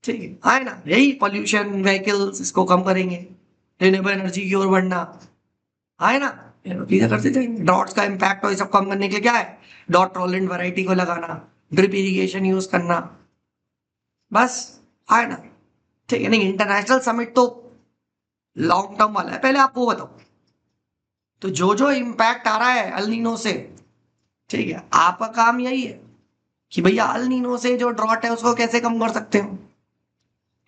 ठीक है ना, यही पॉल्यूशन, व्हीकल्स, इसको कम करेंगे, रिन्यूएबल एनर्जी की ओर बढ़ना, है ना, चीजें करते जाएंगे। डॉट्स का इम्पैक्ट हो, ये सब कम करने के लिए क्या है, डॉट टॉलरेंट वैरायटी को लगाना, ड्रिप इरिगेशन यूज करना, बस, है ना, ठीक है। नहीं, इंटरनेशनल समिट तो लॉन्ग टर्म वाला है, पहले आप वो बताओ। तो जो जो इम्पैक्ट आ रहा है अल नीनो से, ठीक है, आपका काम यही है कि भैया अल नीनो से जो ड्रॉट है उसको कैसे कम कर सकते हो।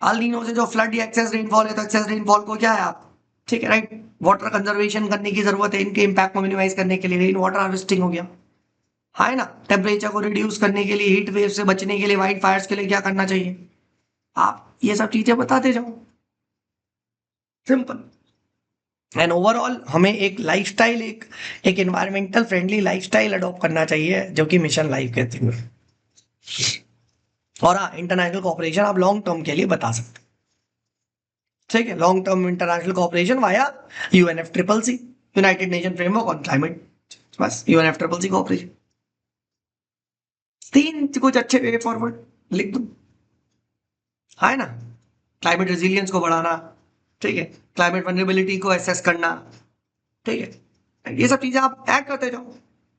अल नीनो से जो फ्लड या एक्सेस रेनफॉल है, तो एक्सेस रेनफॉल को क्या है आप, ठीक है, राइट, वाटर कंजर्वेशन करने की जरूरत है, इनके इम्पैक्ट को मिनिमाइज करने के लिए रेन वाटर हार्वेस्टिंग हो गया, है ना, टेम्परेचर को रिड्यूस करने के लिए, हीट वेव से बचने के लिए, वाइल्ड फायर्स के लिए क्या करना चाहिए, आप ये सब चीजें बताते जाओ, सिंपल। एंड ओवरऑल हमें एक लाइफस्टाइल, एक एनवायरमेंटल फ्रेंडली लाइफस्टाइल अडॉप्ट करना चाहिए, जो कि मिशन लाइफ कहते हैं। और हाँ, इंटरनेशनल कोऑपरेशन आप लॉन्ग टर्म के लिए बता सकते हैं, ठीक है, long term international cooperation via UNFCCC, United nation framework on climate, बस UNFCCC कोऑपरेशन। तीन कुछ अच्छे वे फॉरवर्ड लिख दो, है ना, क्लाइमेट रेजिलियंस को बढ़ाना, ठीक है, क्लाइमेट वनरेबिलिटी को एसेस करना, ठीक है, ये सब चीजें आप ऐड करते जाओ।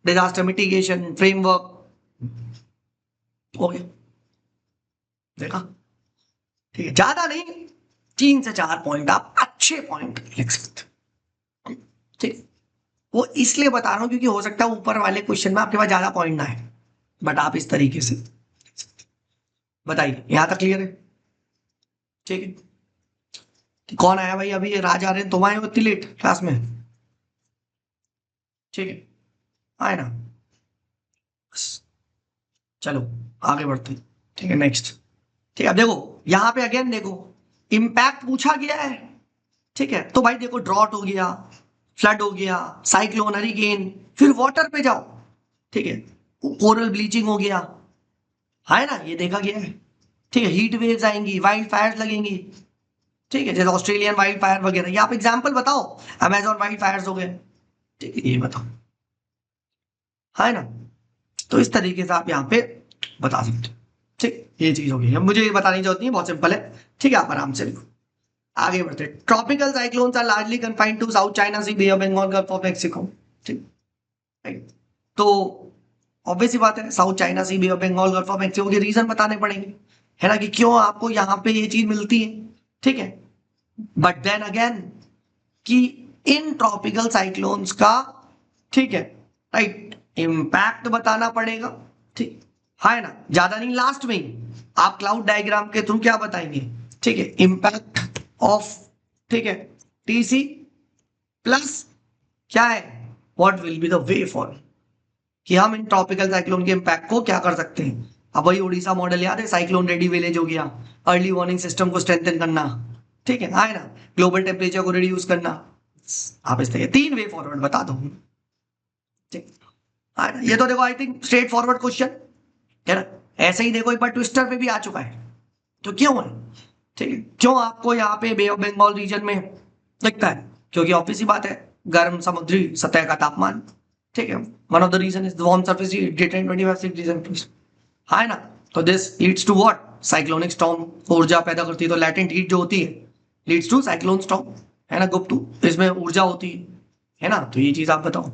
डिजास्टर मिटिगेशन फ्रेमवर्क हो गया, देखा, ठीक है, ज्यादा नहीं, 3 से 4 पॉइंट आप अच्छे पॉइंट लिख सकते, ठीक। वो इसलिए बता रहा हूं क्योंकि हो सकता है ऊपर वाले क्वेश्चन में आपके पास ज्यादा पॉइंट ना है, बट आप इस तरीके से बताइए, यहां तक क्लियर है, ठीक है। कौन आया भाई, अभी राज आ रहे हैं, तुम आए हो इतनी लेट क्लास में, ठीक है, आए ना, चलो आगे बढ़ते हैं, ठीक है, नेक्स्ट, ठीक है। अब देखो यहां पे अगेन देखो, इंपैक्ट पूछा गया है, ठीक है, तो भाई देखो, ड्रॉट हो गया, फ्लड हो गया, साइक्लोन, हरिकेन, फिर वाटर पे जाओ, ठीक है, कोरल ब्लीचिंग हो गया, है ना, ये देखा गया है, ठीक है, हीट वेव्स आएंगी, वाइल्ड फायर्स लगेंगी, ठीक है, जैसे ऑस्ट्रेलियन वाइल्ड फायर वगैरह, ये आप एग्जाम्पल बताओ, अमेजोन वाइल्ड फायर्स हो गए, ठीक है, ये बताओ, है ना। तो इस तरीके से आप यहाँ पे बता सकते हो, ठीक, ये चीज होगी, अब मुझे ये बताने की जरूरत नहीं है, बहुत सिंपल है, ठीक है, आप आराम से लिखो। आगे बढ़ते, tropical cyclones are largely confined to South China Sea, Bay of Bengal, Gulf of Mexico, ठीक, राइट। तो ऑब्वियस ही बात है, South China Sea, Bay of Bengal, Gulf of Mexico के रीजन बताने पड़ेंगे, है ना, कि क्यों आपको यहाँ पे ये चीज मिलती है, ठीक है। बट देन अगेन, कि इन ट्रॉपिकल साइक्लोन्स का, ठीक है, राइट, इम्पैक्ट बताना पड़ेगा, ठीक, है ना, ज्यादा नहीं, लास्ट में ही आप क्लाउड डायग्राम के थ्रू क्या बताएंगे, ठीक है, इम्पैक्ट ऑफ, ठीक है, TC प्लस क्या है, what will be the way for, कि हम इन ट्रॉपिकल साइक्लोन के इम्पैक्ट को क्या कर सकते हैं। अब वही उड़ीसा मॉडल याद है, साइक्लोन रेडी विलेज हो गया, अर्ली वार्निंग सिस्टम को स्ट्रेंथन करना, ठीक है ना, ग्लोबल टेम्परेचर को रिड्यूस करना, आप इस तरह 3 वे फॉरवर्ड बता दो, ठीक है ना। ये तो देखो I think straight forward question है ना, ऐसे ही देखो एक बार ट्विस्टर पे भी आ चुका है, तो क्यों है, ठीक है, क्यों आपको यहाँ पे बे ऑफ बंगाल रीजन में दिखता है? क्योंकि ऑब्वियस ही बात है, गर्म समुद्री सतह का तापमान, ठीक है। One of the region is warm surface greater than 25 degree Celsius, है ना। तो this leads to what, cyclonic storm, ऊर्जा पैदा करती है। तो लैटेंट हीट जो होती है लीड्स टू साइक्लोन स्टॉर्म, है ना गुप्त, इसमें ऊर्जा होती है ना। तो ये चीज आप बताओ।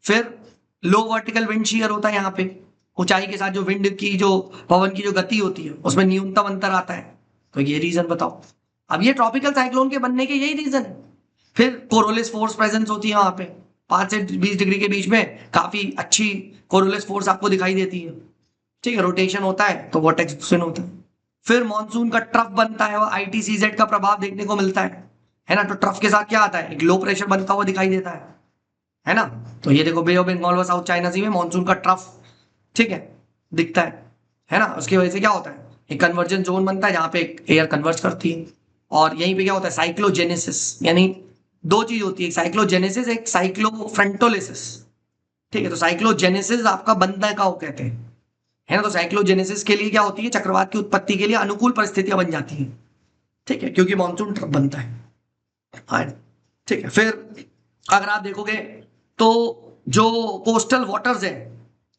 फिर लो वर्टिकल विंड शीयर होता है यहाँ पे, ऊंचाई के साथ जो विंड की जो पवन की जो गति होती है उसमें न्यूनतम अंतर आता है। तो ये रीजन बताओ। अब ये ट्रॉपिकल साइक्लोन के बनने के यही रीजन है। फिर कोरोलिस फोर्स प्रेजेंस होती है वहां पे, 5 से 20 डिग्री के बीच में काफी अच्छी कोरोलिस फोर्स आपको दिखाई देती है, ठीक है। रोटेशन होता है तो वोर्टेक्स स्विन होता है। फिर मॉनसून का ट्रफ बनता है, वो आईटीसीजेड का प्रभाव देखने को मिलता है ना। तो ट्रफ के साथ क्या आता है, एक लो प्रेशर बनता हुआ दिखाई देता है ना। तो ये देखो बे ऑफ बंगाल व साउथ चाइना सी में मॉनसून का ट्रफ, ठीक है, दिखता है ना। उसकी वजह से क्या होता है, एक कन्वर्जन जोन बनता है जहां पे एयर कन्वर्ज करती है। और यहीं पे क्या होता है, साइक्लोजेनेसिस, यानी दो चीज होती है, एक साइक्लोजेनेसिस, एक साइक्लोफ्रंटोलिसिस, ठीक है। तो साइक्लोजेनेसिस आपका बनता है का वो कहते हैं, है ना। तो साइक्लोजेनेसिस के लिए क्या होती है, चक्रवात की उत्पत्ति के लिए अनुकूल परिस्थितियां बन जाती हैं, ठीक है, क्योंकि मानसून ट्रफ बनता है, हाँ, ठीक है। फिर अगर आप देखोगे तो जो कोस्टल वाटर्स है,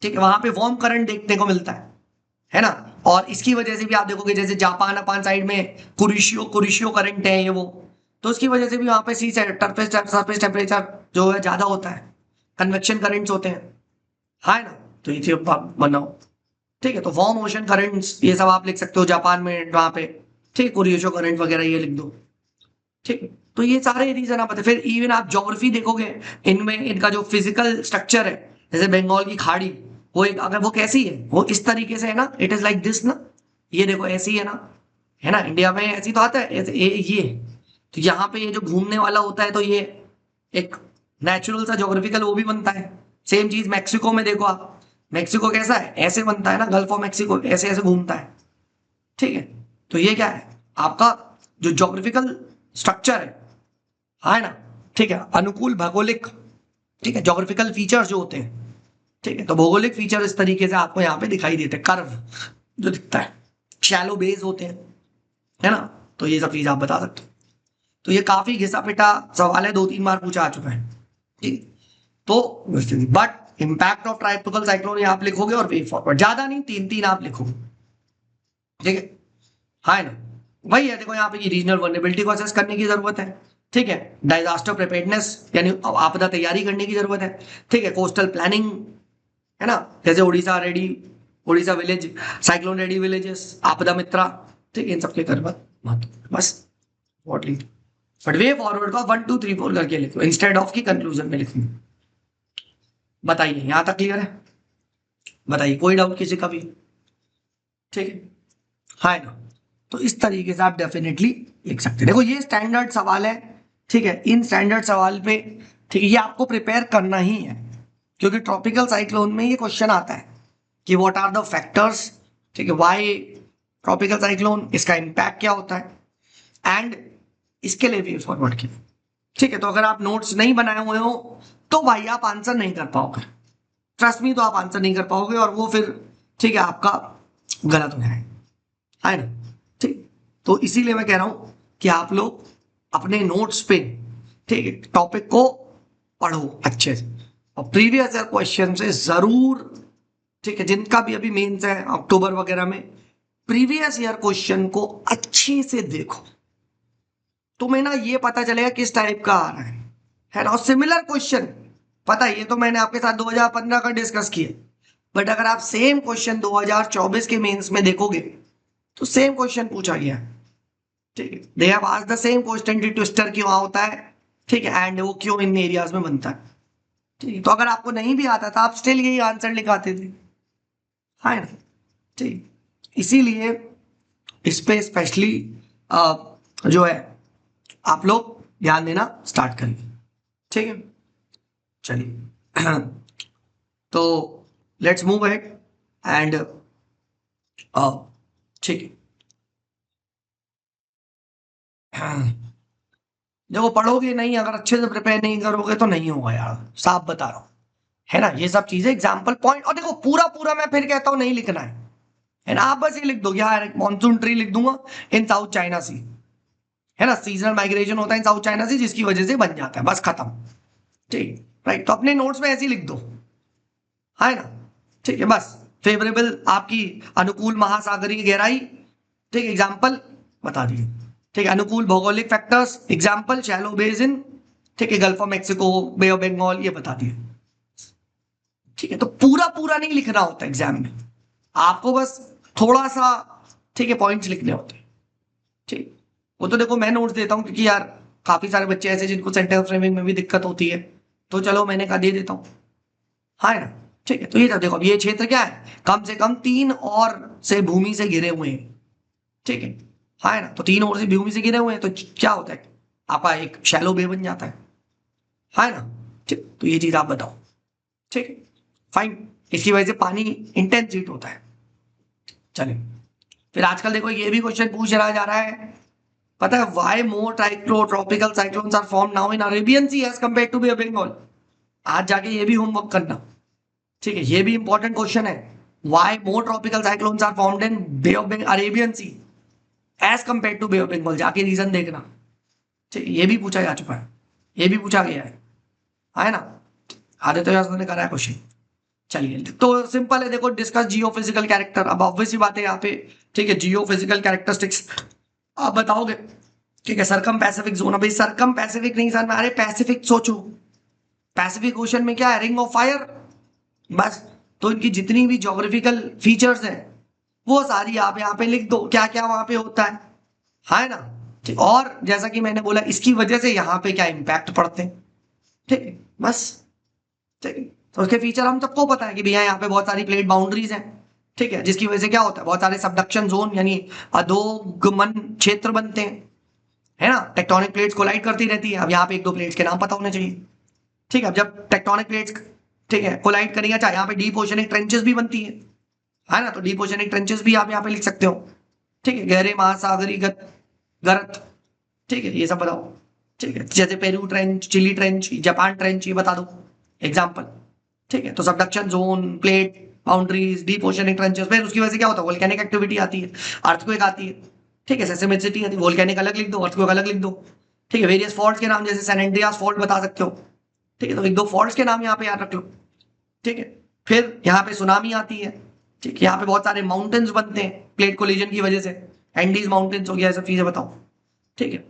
ठीक है, वहां पे वार्म करंट देखने को मिलता है ना। और इसकी वजह से भी आप देखोगे जैसे जापान अपान साइड में कुरिशियो करंट है ये वो, तो उसकी वजह से भी वहां पे सी सरफेस टेम्परेचर जो है ज्यादा होता है, कन्वेक्शन करंट्स होते हैं, है ना। तो ये चीज बनाओ, ठीक है। तो वार्म ओशन करंट्स ये सब आप लिख सकते हो जापान में वहां पे, ठीक है, कुरिशियो करंट वगैरह ये लिख दो, ठीक है। तो ये सारे रीजन आप बताए। फिर इवन आप ज्योग्राफी देखोगे, इनमें इनका जो फिजिकल स्ट्रक्चर है, जैसे बंगाल की खाड़ी, वो एक अगर वो कैसी है, वो इस तरीके से है ना, इट इज लाइक दिस ना, ये देखो ऐसी है ना। इंडिया में ऐसी तो आता है ऐसे ये। तो यहाँ पे ये जो घूमने वाला होता है, तो ये एक नेचुरल सा ज्योग्राफिकल वो भी बनता है। सेम चीज मैक्सिको में देखो आप, मैक्सिको कैसा है, ऐसे बनता है ना, गल्फ ऑफ मैक्सिको ऐसे ऐसे घूमता है, ठीक है। तो ये क्या है, आपका जो ज्योग्राफिकल स्ट्रक्चर है ना, ठीक है, अनुकूल भौगोलिक, ठीक है, ज्योग्राफिकल फीचर्स जो होते हैं, ठीक है। तो भौगोलिक फीचर इस तरीके से आपको यहाँ पे दिखाई देते हैं, कर्व जो दिखता है, शैलो बेस होते हैं, है ना। तो ये सब चीज आप बता सकते हो। तो ये काफी घिसा पिटा सवाल है, 2-3 बार पूछा आ चुका है, ठीक। तो but impact of tropical cyclone आप लिखोगे और वे फॉरवर्ड, ज्यादा नहीं, 3-3 आप लिखोगे, ठीक है, हाँ ना। वही है, देखो यहाँ पे रीजनल वल्नरेबिलिटी को असेस करने की जरूरत है, ठीक है। डिजास्टर प्रिपेयर्डनेस यानी आपदा तैयारी करने की जरूरत है, ठीक है। कोस्टल प्लानिंग, है ना, जैसे Orissa ready, Orissa village, cyclone ready villages, आपदा मित्रा, ठीक है, इन सबके महत्व बस what lead. But way forward का 1 2 3 4 करके लिखो इंस्टेड ऑफ की कंक्लूजन में लिखो। बताइए यहां तक क्लियर है? बताइए कोई डाउट किसी का भी? ठीक है, हाँ ना। तो इस तरीके से आप डेफिनेटली लिख सकते हैं। देखो ये स्टैंडर्ड सवाल है, ठीक है। इन स्टैंडर्ड सवाल पे, ठीक है, ये आपको प्रिपेयर करना ही है, क्योंकि ट्रॉपिकल साइक्लोन में ये क्वेश्चन आता है कि व्हाट आर द फैक्टर्स, ठीक है, व्हाई ट्रॉपिकल साइक्लोन, इसका इम्पैक्ट क्या होता है, एंड इसके लिए वे फॉरवर्ड की, ठीक है। तो अगर आप नोट्स नहीं बनाए हुए हो तो भाई आप आंसर नहीं कर पाओगे, ट्रस्ट मी, तो आप आंसर नहीं कर पाओगे और वो फिर, ठीक है, आपका गलत हो जाएगा, है ना, ठीक। तो इसीलिए मैं कह रहा हूं कि आप लोग अपने नोट्स पे, ठीक है, टॉपिक को पढ़ो अच्छे से और प्रीवियस ईयर क्वेश्चन से जरूर, ठीक है, जिनका भी अभी मेंस है अक्टूबर वगैरह में, प्रीवियस ईयर क्वेश्चन को अच्छे से देखो, तुम्हें ना ये पता चलेगा किस टाइप का आ रहा है ना। और सिमिलर क्वेश्चन, पता है, ये तो मैंने आपके साथ 2015 का डिस्कस किया, बट अगर आप सेम क्वेश्चन 2024 के मेंस में देखोगे तो सेम क्वेश्चन पूछा गया, ठीक है। They have asked the same question, twister क्यों होता है, ठीक है, एंड वो क्यों इन एरियाज में बनता है, ठीक है। तो अगर आपको नहीं भी आता था, आप स्टिल यही आंसर लिखाते थे, है ना, ठीक। इसीलिए इस पे स्पेशली जो है आप लोग ध्यान देना स्टार्ट करिए, ठीक है। चलिए तो लेट्स मूव अहेड एंड ठीक है। देखो पढ़ोगे नहीं, अगर अच्छे से प्रिपेयर नहीं करोगे तो नहीं होगा यार, साफ बता रहा हूं, है ना। ये सब चीजें एग्जाम्पल पॉइंट, और देखो पूरा पूरा मैं फिर कहता हूं नहीं लिखना है, एंड आप बस ये लिख दो यार एक मॉनसून ट्री लिख दूंगा इन साउथ चाइना सी, है ना, सीजनल माइग्रेशन होता है इन साउथ चाइना सी जिसकी वजह से बन जाता है, बस खत्म। ठीक, राइट, तो अपने नोट्स में ऐसे ही लिख दो, है ना, ठीक है, बस फेवरेबल आपकी अनुकूल महासागरीय गहराई, ठीक, एग्जाम्पल बता दिए, ठीक है, अनुकूल भौगोलिक फैक्टर्स एग्जाम्पल शैलो बेसिन, ठीक है, Gulf of Mexico, Bay of Bengal, ये बता दिए। ठीक है, तो पूरा पूरा नहीं लिखना होता एग्जाम में, आपको बस थोड़ा सा, ठीक है, पॉइंट्स लिखने होते हैं। ठीक, वो तो देखो मैं नोट्स देता हूँ क्योंकि यार काफी सारे बच्चे ऐसे जिनको सेंटेंस फ्रेमिंग में भी दिक्कत होती है, तो चलो मैंने कहा दे देता हूँ, है ना। ठीक है, तो ये देखो ये क्षेत्र क्या है, कम से कम 3 और से भूमि से घिरे हुए हैं। ठीक है ना, तो 3 और से भूमि से घिरे हुए हैं तो क्या होता है, आपका एक शैलो बे बन जाता है ना। ठीक, तो ये चीज आप बताओ। ठीक है, फाइन, इसकी वजह से पानी इंटेंस हीट होता है। चलिए, फिर आजकल देखो ये भी क्वेश्चन पूछा जा रहा है, पता है why more tropical cyclones are form now in Arabian Sea as compared to Bay of Bengal. आज जाके ये भी होमवर्क करना, ठीक है, ये भी इंपॉर्टेंट क्वेश्चन है, why more tropical cyclones are formed in Bay of Arabian Sea as compared to Bay of Bengal, जाके रीजन देखना। ठीक है, ये भी पूछा जा चुका है, ये भी पूछा गया है ना, आदित्य यादव ने करा है क्वेश्चन। चलिए, तो सिंपल है, देखो डिस्कस जियो फिजिकल कैरेक्टर, अब ऑब्वियस सी बात है यहाँ पे, ठीक है, जियो फिजिकल कैरेक्टरिस्टिक्स आप बताओगे। ठीक है, सरकम पैसिफिक जोन, अभी सरकम पैसिफिक नहीं समझ में आ रहे, पैसिफिक सोचो, पैसिफिक ओशन में क्या है, रिंग ऑफ फायर, बस, तो इनकी जितनी भी ज्योग्राफिकल फीचर्स है वो सारी आप यहाँ पे लिख दो, क्या क्या वहां पे होता है ना। ठीक, और जैसा कि मैंने बोला इसकी वजह से यहाँ पे क्या इम्पैक्ट पड़ते हैं। ठीक है, बस, ठीक है, तो उसके फीचर हम सबको पता है कि भैया यहाँ पे बहुत सारी प्लेट बाउंड्रीज हैं, ठीक है, जिसकी वजह से क्या होता है, बहुत सारे सबडक्शन जोन यानी अधोगमन क्षेत्र बनते हैं, है ना, टेक्टोनिक प्लेट्स कोलाइड करती रहती है। अब यहाँ पे एक दो प्लेट्स के नाम पता होने चाहिए। ठीक है, अब जब टेक्टोनिक प्लेट्स, ठीक है, कोलाइड करेंगे, अच्छा यहाँ पे डीप ओशनिक ट्रेंचेस भी बनती है ना, तो डीप ओशनिक ट्रेंचेस भी आप यहाँ पे लिख सकते हो। ठीक है, गहरे महासागरी गर्त, ठीक है, ये सब बताओ। ठीक है, जैसे Peru trench, Chile trench, Japan trench, ये बता दो एग्जाम्पल। ठीक है, तो subduction zone, plate boundaries, deep oceanic trenches, फिर उसकी वजह से क्या होता है, वोल्केनिक एक्टिविटी आती है, अर्थक्वेक आती है। ठीक है, सेismicity आती है, वोल्केनिक अलग लिख दो, अर्थक्वेक अलग लिख दो। ठीक है, वेरियस फॉल्ट्स के नाम जैसे सैन एंड्रियास फॉल्ट बता सकते हो। ठीक है, तो एक दो फॉल्ट्स के नाम यहाँ पे याद रख लो। ठीक है, फिर यहाँ पे सुनामी आती है। ठीक है, यहाँ पे बहुत सारे माउंटेन्स बनते हैं प्लेट कोलिजन की वजह से, एंडीज माउंटेन्स हो गया, सब चीजें बताओ। ठीक है,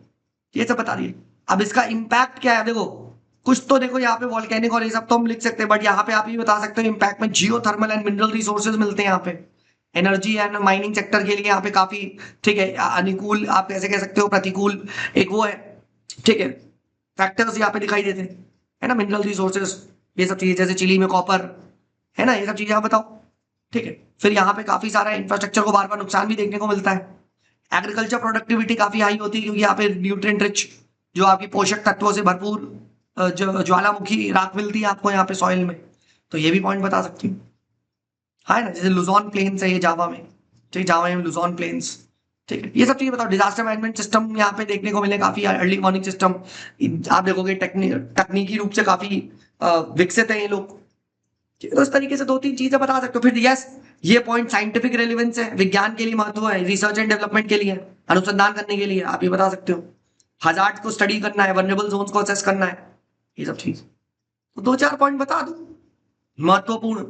ये सब बता दिए। अब इसका इम्पैक्ट क्या है, देखो कुछ तो देखो यहाँ पे वॉल्केनिक और ये सब तो हम लिख सकते हैं, बट यहाँ पे आप ये बता सकते हो इम्पैक्ट में जियोथर्मल एंड मिनरल रिसोर्सेज मिलते हैं यहाँ पे, एनर्जी एंड माइनिंग सेक्टर के लिए यहाँ पे काफी, ठीक है, अनुकूल आप कैसे कह सकते हो, प्रतिकूल एक वो है, ठीक है, फैक्टर्स यहाँ पे दिखाई देते हैं, है ना, मिनरल रिसोर्सेज, ये सब चीजें, जैसे चिली में कॉपर, है ना, ये सब चीजें आप बताओ। ठीक है, फिर यहाँ पे काफी सारा इंफ्रास्ट्रक्चर को बार बार नुकसान भी देखने को मिलता है। एग्रीकल्चर प्रोडक्टिविटी काफी हाई होती है क्योंकि यहाँ पे न्यूट्रिएंट रिच, जो आपकी पोषक तत्वों से भरपूर ज्वालामुखी राख मिलती है आपको यहाँ पे सॉइल में, तो ये भी पॉइंट बता सकती हूँ, है ना, जैसे लुजॉन प्लेन्स है ये जावा में, ठीक, जावा में लुजॉन प्लेन्स। ठीक है, ये सब चीजें बताओ। डिजास्टर मैनेजमेंट सिस्टम यहाँ पे देखने को मिले काफी, अर्ली वार्निंग सिस्टम आप देखोगे तकनीकी रूप से काफी विकसित है ये लोग। तो इस तरीके से 2-3 चीजें बता सकते हो। फिर यस, ये पॉइंट साइंटिफिक रेलिवेंस है, विज्ञान के लिए महत्व है, रिसर्च एंड डेवलपमेंट के लिए, अनुसंधान करने के लिए आप ये बता सकते हो। हजार्ड को स्टडी करना है, वनरेबल जोन्स को असेस करना है, ये सब चीज, तो 2-4 पॉइंट बता दो। महत्वपूर्ण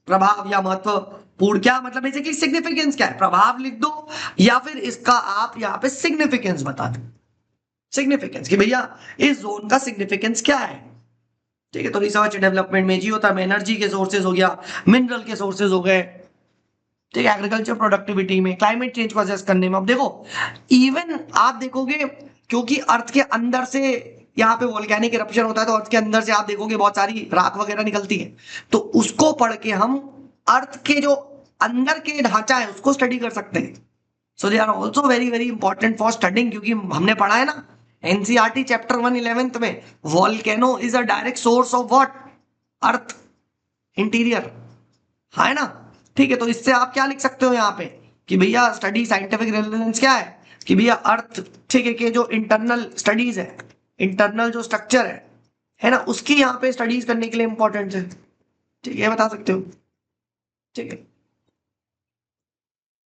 प्रभाव या महत्वपूर्ण क्या मतलब, बेसिकली सिग्निफिकेंस क्या है, प्रभाव लिख दो या फिर इसका आप यहाँ पे सिग्निफिकेंस बता दो, सिग्निफिकेंस कि भैया इस जोन का सिग्निफिकेंस क्या है। ठीक है, तो रिसर्च डेवलपमेंट में जियोथर्मल एनर्जी के सोर्सेज हो गया, मिनरल के सोर्सेज हो गए, ठीक है, एग्रीकल्चर प्रोडक्टिविटी में, क्लाइमेट चेंज को असेस करने में। अब देखो इवन आप देखोगे क्योंकि अर्थ के अंदर से यहाँ पे वोल्केनिक इरप्शन होता है, तो अर्थ के अंदर से आप देखोगे बहुत सारी राख वगैरह निकलती है, तो उसको पढ़ के हम अर्थ के जो अंदर के ढांचा है उसको स्टडी कर सकते हैं। So they are also very very important for studying, क्योंकि हमने पढ़ा है ना एनसीईआरटी चैप्टर 1 11th में, volcano is a direct source of what, earth interior, है ना। ठीक है, तो इससे आप क्या लिख सकते हो यहाँ पे कि भैया स्टडी साइंटिफिक रेलेवेंस क्या है कि भैया अर्थ, ठीक है, कि जो इंटरनल स्टडीज है, इंटरनल जो स्ट्रक्चर है ना, उसकी यहाँ पे स्टडीज करने के लिए इंपॉर्टेंट है। ठीक है, बता सकते हो। ठीक है।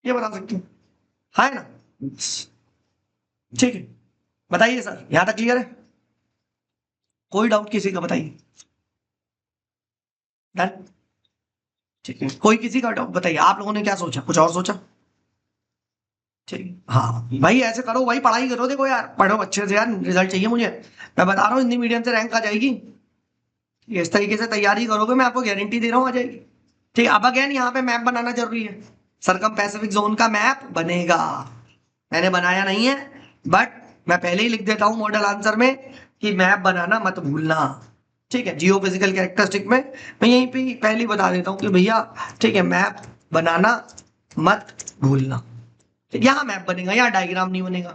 ये बता सकते हो, है ना? ठीक है, बताइए सर, यहां तक क्लियर है? कोई डाउट किसी का? बताइए। डन। ठीक है, कोई किसी का डाउट? बताइए, आप लोगों ने क्या सोचा, कुछ और सोचा? ठीक, हाँ भाई ऐसे करो भाई, पढ़ाई करो, देखो यार पढ़ो अच्छे से यार, रिजल्ट चाहिए मुझे, मैं बता रहा हूँ हिंदी मीडियम से रैंक आ जाएगी। इस तरीके से तैयारी करोगे, मैं आपको गारंटी दे रहा हूँ आ जाएगी। ठीक, अब अगेन यहाँ पे मैप बनाना जरूरी है, सरकम पैसिफिक जोन का मैप बनेगा। मैंने बनाया नहीं है, बट मैं पहले ही लिख देता हूँ मॉडल आंसर में कि मैप बनाना मत भूलना। ठीक है, जियो फिजिकल कैरेक्टरिस्टिक में मैं यहीं पे पहले ही बता देता हूँ कि भैया ठीक है, मैप बनाना मत भूलना। यहाँ मैप बनेगा, यहाँ डायग्राम नहीं बनेगा,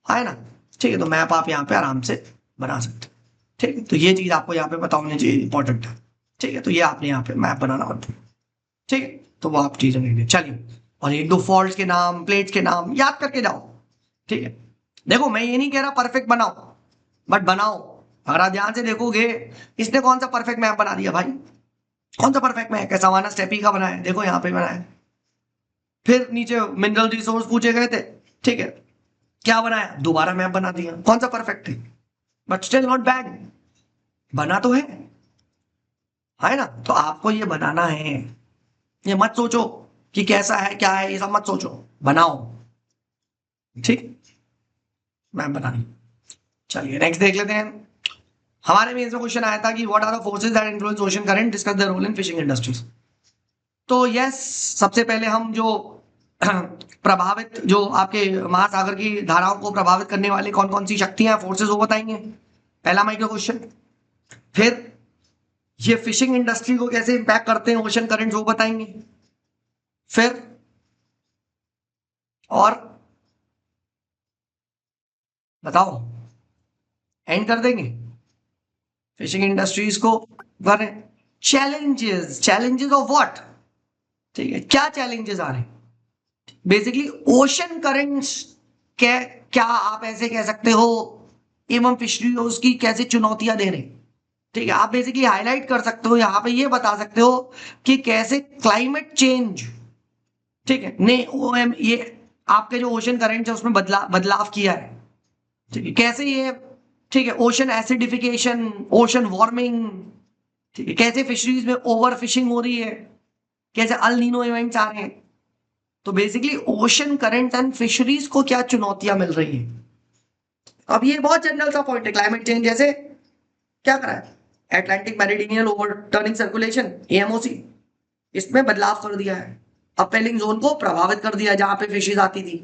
है ना? ठीक है, तो मैप आप यहाँ पे आराम से बना सकते हैं। ठीक है, तो ये चीज आपको यहाँ पे पता होनी चाहिए, इंपॉर्टेंट है। ठीक है, तो ये आपने यहाँ पे मैप बनाना मत भूलिए। ठीक है, तो वो आप चीजें लिख चलिए, और एक दो फॉल्ट के नाम, प्लेट्स के नाम याद करके जाओ। ठीक है, देखो मैं ये नहीं कह रहा परफेक्ट बनाओ, बट बनाओ। अगर आप ध्यान से देखोगे, इसने कौन सा परफेक्ट मैप बना दिया भाई? कौन सा परफेक्ट मैप है? सवाना स्टेपी का बनाया, देखो यहाँ पे बनाया। फिर नीचे मिनरल रिसोर्स पूछे गए थे, ठीक है, क्या बनाया? दोबारा मैप बना दिया। कौन सा परफेक्ट है? बट स्टिल नॉट बैड, बना तो है ना? तो आपको ये बनाना है, ये मत सोचो कि कैसा है क्या है, ये सब मत सोचो, बनाओ। ठीक, मैप बना। चलिए नेक्स्ट देख लेते हैं। हमारे में इसमें क्वेश्चन आया था कि what are the forces that influence ocean current, discuss the role in fishing industries. तो यस, सबसे पहले हम जो प्रभावित, जो आपके महासागर की धाराओं को प्रभावित करने वाली कौन कौन सी शक्तियां, फोर्सेस, वो बताएंगे, पहला माइक्रो क्वेश्चन। फिर ये फिशिंग इंडस्ट्री को कैसे इंपैक्ट करते हैं ओशन करंट, वो बताएंगे। फिर और बताओ, एंड कर देंगे फिशिंग इंडस्ट्रीज को करें। Challenges, challenges of what? ठीक है, क्या चैलेंजेस आ रहे हैं? बेसिकली ओशन करेंट्स क्या, क्या आप ऐसे कह सकते हो, एवं फिशरीज की कैसे चुनौतियां दे रहे हैं। ठीक है, आप बेसिकली हाईलाइट कर सकते हो यहाँ पे, ये बता सकते हो कि कैसे क्लाइमेट चेंज, ठीक है, ने ओएम ये आपके जो ओशन करंट है उसमें बदलाव किया है। ठीक है, कैसे ये, ठीक है, ओशन एसिडिफिकेशन, ओशन वार्मिंग, ठीक है, कैसे फिशरीज में ओवर फिशिंग हो रही है, कैसे अल नीनो इवेंट्स आ रहे हैं। तो basically ocean current and fisheries को क्या चुनौतियां मिल रही है। अब ये बहुत जनरल सा पॉइंट है, क्लाइमेट चेंज जैसे क्या करा है, एटलांटिक मेरिडियन ओवरटर्निंग सर्कुलेशन, एएमओसी, इसमें बदलाव कर दिया है, अपवेलिंग जोन को प्रभावित कर दिया जहां पे फिशेज आती थी,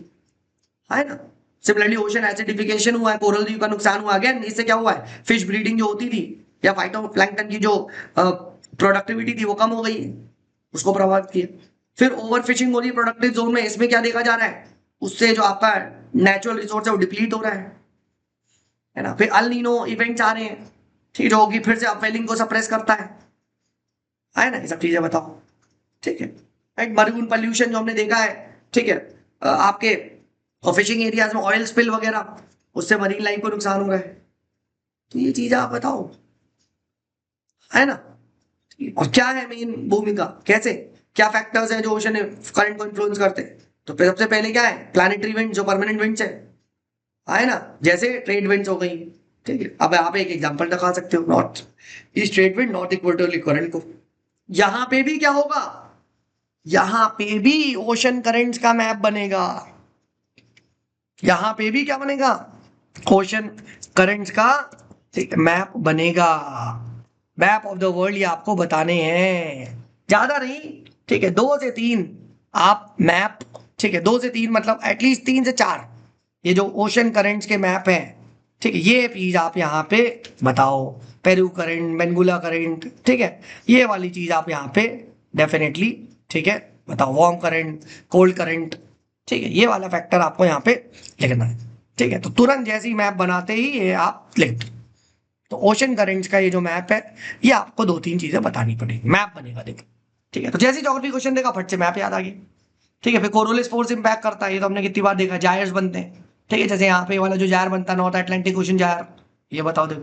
है ना? सिमिलरली ओशन एसिडिफिकेशन हुआ है, कोरल रीफ का नुकसान हुआ। अगेन इससे क्या हुआ है, फिश ब्रीडिंग जो होती थी या फाइटोप्लैंक्टन की जो प्रोडक्टिविटी थी वो कम हो गई है, उसको प्रभावित किया। फिर ओवर फिशिंग हो रही है प्रोडक्टिव जोन में, इसमें क्या देखा जा रहा है, उससे जो आपका नेचुरल रिसोर्स है वो डिप्लीट हो रहा है ना? फिर अल नीनो इवेंट्स आ रहे हैं, ठीक, जो होगी फिर से अपवेलिंग को सप्रेस करता है ना? ये सब चीजें बताओ। ठीक है, राइट, मरीन पॉल्यूशन जो हमने देखा है, ठीक है, आपके फिशिंग एरियाज में ऑयल स्पिल वगैरह, उससे मरीन लाइफ को नुकसान हो रहा है। तो ये चीजें आप बताओ, है ना? और क्या है मेन भूमिका, कैसे, क्या फैक्टर्स हैं जो ओशन करंट को इन्फ्लुएंस करते हैं। तो फिर सबसे पहले क्या है, प्लैनेटरी विंड जो परमानेंट विंड्स है ना, जैसे ट्रेड विंड्स हो गई। ठीक है, अब आप एक एग्जांपल दिखा सकते हो, north east trade wind, north equatorial current को, यहां पे भी क्या होगा, यहां पे भी ओशन करंट्स का मैप बनेगा। यहां पे भी क्या बनेगा, ओशन करंट्स का मैप बनेगा। मैप ऑफ द वर्ल्ड ये आपको बताने हैं, ज्यादा नहीं, ठीक है, 2 से 3 आप मैप, ठीक है, 2 से 3 मतलब एटलीस्ट 3 से 4 ये जो ओशन करंट्स के मैप हैं, ठीक है, ये चीज आप यहाँ पे बताओ। पेरू करंट, बेंगुला करंट, ठीक है, ये वाली चीज आप यहाँ पे डेफिनेटली, ठीक है, बताओ। वार्म करंट, कोल्ड करंट, ठीक है, ये वाला फैक्टर आपको यहाँ पे लिखना है। ठीक है, तो तुरंत जैसी मैप बनाते ही ये आप लिख दो। तो ओशन करंट्स का ये जो मैप है, ये आपको 2-3 चीजें बतानी पड़ेगी, मैप बनेगा देखो। ठीक है, तो जैसे ज्योग्राफी क्वेश्चन देखा फट से मैप याद आ गई। ठीक है, फिर कोरोलिस फोर्स इंपैक्ट करता है, ये तो हमने कितनी बार देखा, जायर्स बनते हैं। ठीक है, जैसे यहाँ पे वाला जो जायर बनता है, नॉर्थ अटलांटिक ओशन जायर, ये बताओ देखो,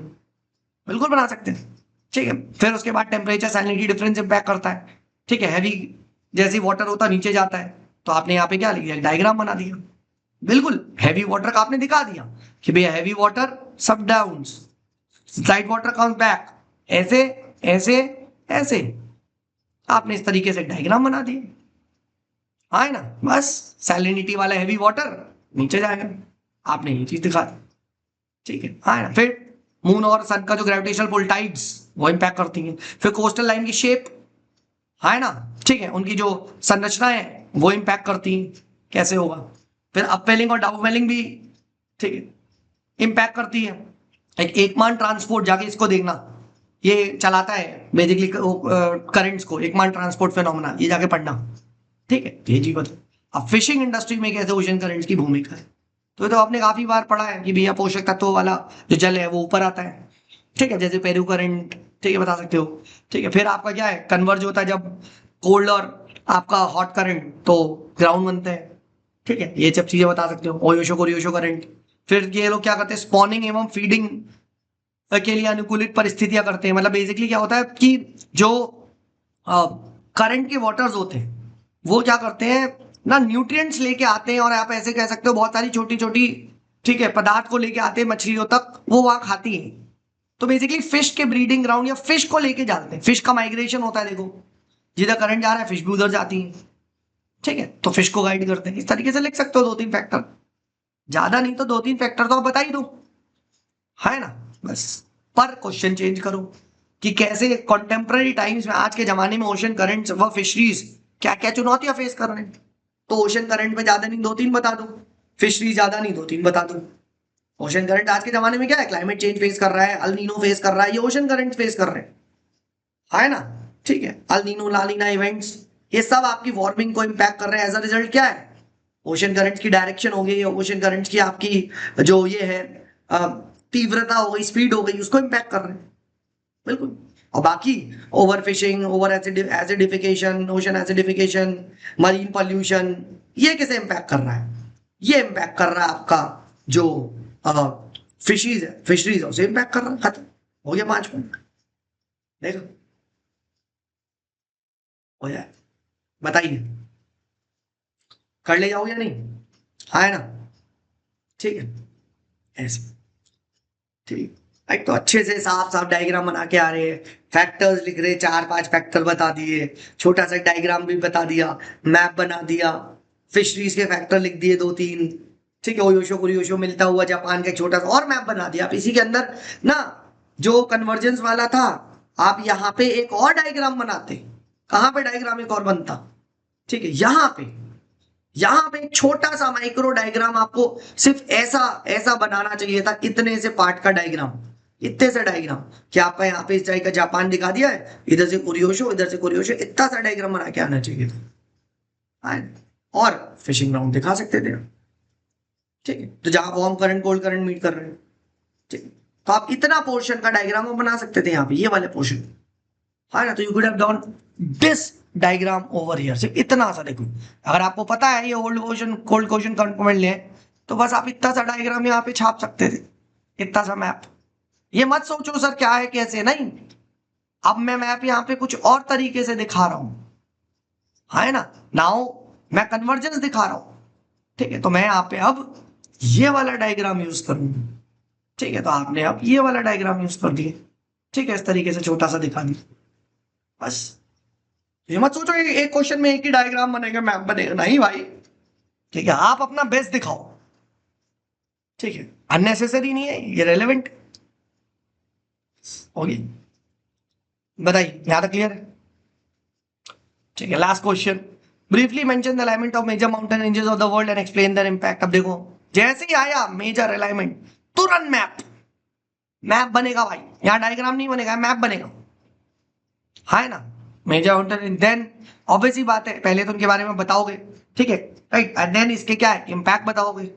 बिल्कुल बना सकते हैं। ठीक है, फिर उसके बाद टेम्परेचर सैलिनिटी डिफरेंस इंपैक्ट करता है। ठीक है, हैवी जैसे वाटर होता है नीचे जाता है, तो आपने यहाँ पे क्या लिख दिया, डायग्राम बना दिया। बिल्कुल हैवी वाटर का आपने दिखा दिया कि भैया हैवी वाटर सब down, light water comes back, ऐसे ऐसे ऐसे आपने इस तरीके से डायग्राम बना दिया। हाँ है ना, बस सैलिनिटी वाला हैवी वाटर नीचे जाएगा, आपने ये चीज दिखा दी। ठीक है, हाँ है ना। फिर मून और सन का जो ग्रेविटेशनल पुल टाइड्स वो इंपैक्ट करती हैं। फिर कोस्टल लाइन की शेप, हाँ है ना, ठीक है, उनकी जो संरचना है वो इंपैक्ट करती हैं, कैसे होगा। फिर अपवेलिंग और डाउनवेलिंग भी, ठीक है, इंपैक्ट करती है। एकमान ट्रांसपोर्ट, जाके इसको देखना, ये चलाता है बेसिकली करंट्स को, एकमान ट्रांसपोर्ट फिनोमेना, ये जाके पढ़ना। ठीक है, ये जी बताओ। अब फिशिंग इंडस्ट्री में कैसे ओशन करंट्स की भूमिका है, तो ये तो आपने काफी बार पढ़ा है कि भैया पोषक तत्वों वाला जो जल है वो ऊपर आता है। ठीक है, जैसे पेरू करंट, ठीक है, बता सकते हो। ठीक है, फिर आपका क्या है, कन्वर्ज होता है जब कोल्ड और आपका हॉट करंट, तो ग्राउंड बनते हैं। ठीक है, ये सब चीजें बता सकते हो, ओयोशो कोरियोशो करंट। फिर ये लोग क्या करते हैं, स्पॉनिंग एवं फीडिंग के लिए अनुकूलित परिस्थितियां करते हैं। मतलब बेसिकली क्या होता है कि जो करंट के वाटर्स होते हैं वो क्या करते हैं ना, न्यूट्रिएंट्स लेके आते हैं, और आप ऐसे कह सकते हो बहुत सारी छोटी छोटी, ठीक है, पदार्थ को लेके आते हैं मछलियों तक, वो वहां खाती है। तो बेसिकली फिश के ब्रीडिंग ग्राउंड या फिश को लेके जाते हैं, फिश का माइग्रेशन होता है, देखो जिधर करंट जा रहा है फिश भी उधर जाती है। ठीक है, तो फिश को गाइड करते हैं, इस तरीके से लिख सकते हो 2-3 फैक्टर, ज्यादा नहीं तो 2-3 फैक्टर तो आप बता ही दो, है ना, बस। पर क्वेश्चन चेंज करो कि कैसे कॉन्टेम्प्ररी टाइम्स में, आज के जमाने में ओशन करंट्स व फिशरीज क्या क्या चुनौतियां फेस कर रहे हैं। तो ओशन करंट में ज्यादा नहीं 2-3 बता दो, फिशरीज ज्यादा नहीं 2-3 बता दो। ओशन करंट आज के जमाने में क्या है, क्लाइमेट चेंज फेस कर रहा है, अल नीनो फेस कर रहा है, ये ओशन करंट फेस कर रहे हैं, है ना। ठीक है, अल नीनो लालिना इवेंट्स, ये सब आपकी वार्मिंग को इंपैक्ट कर रहे हैं। एज अ रिजल्ट क्या है, ओशन करंट्स की डायरेक्शन हो गई, ओशन करंट्स की आपकी जो ये है तीव्रता हो गई, स्पीड हो गई, उसको इंपैक्ट कर रहे हैं। बिल्कुल। और बाकी over fishing, over acidification, ocean acidification, marine pollution, ये किसे इंपैक्ट कर रहा है, ये इंपैक्ट कर रहा है आपका जो फिशरीज है, फिशरीज है उसे इंपैक्ट कर रहा है। खत्म हो गया, 5 पॉइंट। देखो हो जाए, बताइए कर ले जाओगे या नहीं, हाँ है ना, ठीक है, ऐसे, ठीक। एक तो अच्छे से साफ साफ डायग्राम बना के आ रहे हैं, फैक्टर्स लिख रहे, 4-5 फैक्टर बता दिए, छोटा सा डायग्राम भी बता दिया, मैप बना दिया, फिशरीज के फैक्टर लिख दिए 2-3, ठीक है, ओयोशो कुरियोशो मिलता हुआ जापान का एक छोटा सा और मैप बना दिया। आप इसी के अंदर ना, जो कन्वर्जेंस वाला था, आप यहाँ पे एक और डायग्राम बनाते, कहाँ पे डायग्राम एक और बनता, ठीक है, यहाँ पे एक छोटा सा माइक्रो डायग्राम आपको सिर्फ ऐसा ऐसा बनाना चाहिए था, इतने से पार्ट का डायग्राम, इतने से डायग्राम, कि आपका यहाँ पे इस टाइप का जापान दिखा दिया है, इधर से कुरियोशो, इधर से कुरियोशो, इतना सा डायग्राम बना के आना चाहिए था, और फिशिंग ग्राउंड दिखा सकते थे, ठीक है, तो जहां warm current cold current meet कर रहे हैं, ठीक है, तो आप इतना पोर्शन का डायग्राम बना सकते थे यहाँ पे, ये वाले पोर्शन, है ना। तो you could have done this diagram over here, सिर्फ इतना सा देखो। अगर आपको पता है ये old question cold question component ले, तो बस आप इतना सा डायग्राम यहाँ पे छाप सकते थे, इतना सा मैप। ये मत सोचो सर क्या है कैसे, नहीं, अब मैं मैप यहाँ पे कुछ और तरीके से दिखा रहा हूं, है ना। नाउ मैं कन्वर्जेंस दिखा रहा हूं, ठीक है, तो मैं यहाँ पे अब ये वाला डायग्राम यूज करूंगा, ठीक है, तो आपने अब ये वाला डायग्राम यूज कर दिए, ठीक है, इस तरीके से छोटा सा दिखा दिया, बस। ये मत सोचो एक क्वेश्चन में एक ही डायग्राम बनेगा, मैप बनेगा, नहीं भाई, ठीक है, आप अपना बेस्ट दिखाओ, ठीक है, अननेसेसरी नहीं है, ये रेलेवेंट होगी। बताइए यहां तक क्लियर है, ठीक है। Last question, briefly mention the alignment of major mountain ranges of the world and explain their impact. अब देखो जैसे ही आया मेजर अलाइनमेंट, तुरंत मैप, मैप बनेगा भाई, यहां डायग्राम नहीं बनेगा, मैप बनेगा, है ना। मेजर माउंटेन, देन ऑब्वियस बात है, पहले तो उनके बारे में बताओगे, ठीक है, राइट, एंड देन इसके क्या है, इंपैक्ट बताओगे,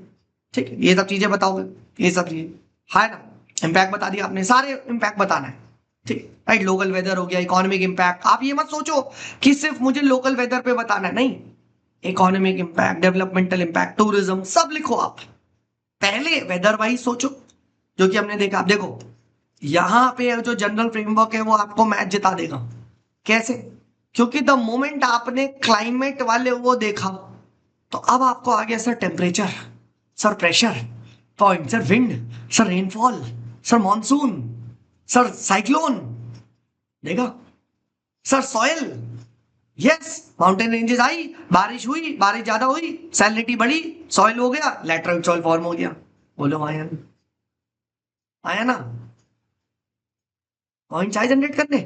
ठीक है, ये सब चीजें बताओगे, ये सब चीजें, है ना। इंपैक्ट बता दिया आपने, सारे इंपैक्ट बताना है, ठीक, राइट। लोकल वेदर हो गया, इकोनॉमिक इंपैक्ट, आप ये मत सोचो कि सिर्फ मुझे लोकल वेदर पे बताना है, नहीं, economic impact, developmental impact, tourism, सब लिखो आप। पहले वेदर वाइज सोचो, जो कि हमने देखा, आप देखो यहां पे जो जनरल फ्रेमवर्क है वो आपको मैच जिता देगा। कैसे, क्योंकि द मोमेंट आपने क्लाइमेट वाले वो देखा, तो अब आपको आ गया sir temperature, sir pressure point, sir wind, sir rainfall, sir monsoon, sir cyclone, देखा, sir soil, yes mountain ranges आई, बारिश हुई, बारिश ज्यादा हुई, सैलिनिटी बढ़ी, सॉइल हो गया, लैटराइट सॉइल फॉर्म हो गया। बोलो आया ना, आया ना, पॉइंट आए जनरेट करने,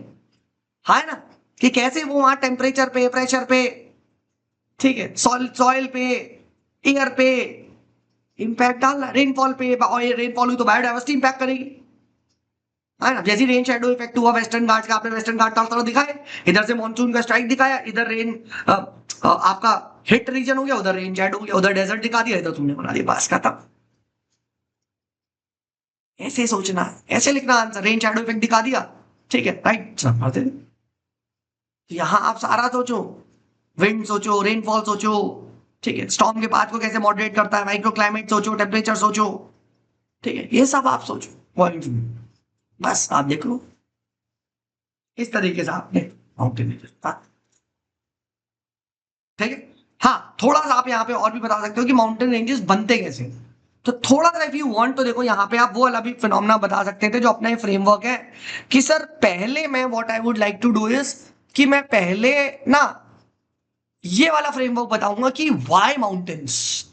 है ना, कि कैसे वो वहां टेम्परेचर पे, प्रेशर पे, ठीक है, सॉइल पे, एयर पे इंपैक्ट डालना, रेनफॉल पे, रेनफॉल हुई तो बायोडाइवर्सिटी इंपैक्ट करेगी, है ना। जैसे रेन शेडो इफेक्ट हुआ वेस्टर्न घाट का, आपने वेस्टर्न घाट थोड़ा दिखाए, इधर से मॉनसून का स्ट्राइक दिखाया, इधर रेन आपका हिट रीजन हो गया, उधर रेन शेड हो गया, उधर डेजर्ट दिखा दिया, इधर तुमने बना दिया, बस खत्म। ऐसे सोचना, ऐसे लिखना आंसर, रेन शेडो इफेक्ट दिखा दिया, ठीक है, राइट। यहां आप सारा सोचो, विंड सोचो, रेनफॉल सोचो, ठीक है, स्टॉर्म के पाथ को कैसे मॉडरेट करता है, माइक्रो क्लाइमेट सोचो, टेम्परेचर सोचो, ठीक है, ये सब आप सोचो पॉइंट, बस आप देख लो इस तरीके से आपने माउंटेन रेंजेस, ठीक है। हाँ, थोड़ा सा आप यहाँ पे और भी बता सकते हो कि माउंटेन रेंजेस बनते कैसे, तो थोड़ा सा इफ यू वांट तो देखो यहाँ पे आप वो वाला भी फिनोमेना बता सकते थे जो अपना ये फ्रेमवर्क है कि सर पहले मैं what I would like to do is कि मैं पहले ना ये वाला फ्रेमवर्क बताऊंगा कि व्हाई माउंटेन्स,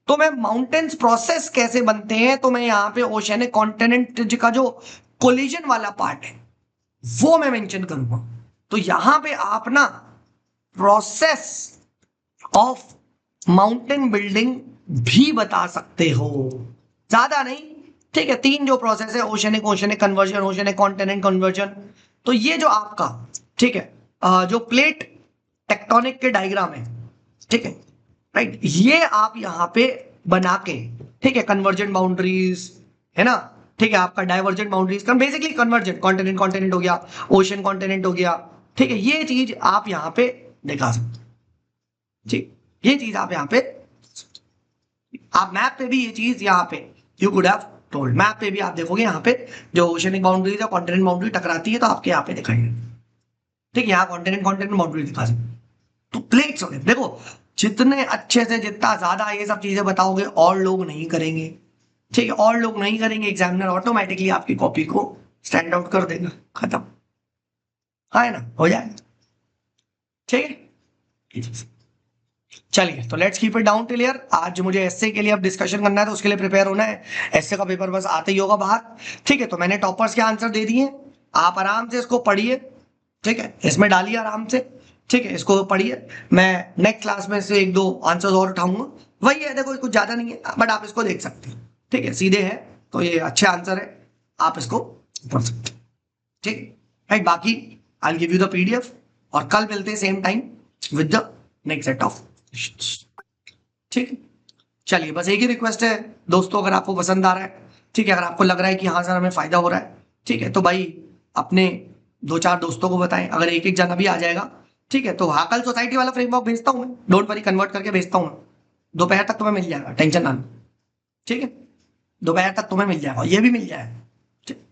तो मैं माउंटेन्स प्रोसेस कैसे बनते हैं, तो मैं यहाँ पे ओशियनिक कॉन्टिनेंट का जो कोलिजन वाला पार्ट है वो मैं मेंशन करूंगा। तो यहां पे आप ना प्रोसेस ऑफ माउंटेन बिल्डिंग भी बता सकते हो, ज्यादा नहीं, ठीक है, 3 जो प्रोसेस है, oceanic, oceanic conversion, oceanic continent conversion, तो ये जो आपका, ठीक है, जो प्लेट टेक्टोनिक के डायग्राम है, ठीक है, राइट, ये आप यहां पे बना के, ठीक है, कन्वर्जेंट बाउंड्रीज, है ना, ठीक है, आपका divergent boundaries, basically convergent, continent continent हो गया, ओशन कॉन्टिनेंट हो गया, ठीक है, ये चीज आप यहां पे दिखा सकते, ठीक, ये चीज आप यहां पे, आप मैप पे भी ये चीज यहां पे you could have told, map पे भी आप देखोगे यहां पे जो ओशनिक बाउंड्रीज है, कॉन्टिनेंट बाउंड्री टकराती है, तो आपके यहां पे दिखाएंगे, ठीक है, यहाँ कॉन्टिनेंट कॉन्टिनेंट बाउंड्री दिखा सकते, तो प्लेट्स हो गए, देखो जितने अच्छे से, जितना ज्यादा ये सब चीजें बताओगे और लोग नहीं करेंगे, ठीक है, और लोग नहीं करेंगे, एग्जामिनर ऑटोमेटिकली आपकी कॉपी को स्टैंड आउट कर देगा, खत्म, है ना, हो जाएगा, ठीक है। चलिए, तो let's keep it down till here. आज मुझे एसए के लिए अब डिस्कशन करना है, तो उसके लिए प्रिपेयर होना है, एसए का पेपर बस आते ही होगा बाहर, ठीक है, तो मैंने टॉपर्स के आंसर दे दिए, आप आराम से इसको पढ़िए, ठीक है, इसमें डालिए आराम से, ठीक है, इसको पढ़िए, मैं नेक्स्ट क्लास में से 1-2 आंसर्स और उठाऊंगा, वही है, देखो कुछ ज्यादा नहीं है, बट आप इसको देख सकते हैं, ठीक है, सीधे है, तो ये अच्छे आंसर है, आप इसको पढ़ सकते हैं, ठीक, राइट, बाकी I give you the PDF, और कल मिलते हैं same time with the next set of, ठीक है। चलिए, बस एक ही रिक्वेस्ट है दोस्तों, अगर आपको पसंद आ रहा है, ठीक है, अगर आपको लग रहा है कि हाँ सर हमें फायदा हो रहा है, ठीक है, तो भाई अपने 2-4 दोस्तों को बताएं, अगर एक जना भी आ जाएगा, ठीक है, तो हाँ कल सोसाइटी वाला फ्रेमवर्क भेजता हूँ मैं, डोंट वरी, कन्वर्ट करके भेजता हूँ, दोपहर तक तुम्हें मिल जाएगा, टेंशन ना, ठीक है, दोपहर तक तुम्हें मिल जाएगा, ये भी मिल जाएगा, ठीक,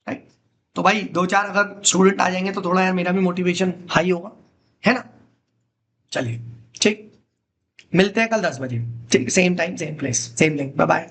राइट, तो भाई 2-4 अगर स्टूडेंट आ जाएंगे तो थोड़ा यार मेरा भी मोटिवेशन हाई होगा, है ना। चलिए, ठीक, मिलते हैं कल 10 बजे, ठीक, same time same place same link, bye bye.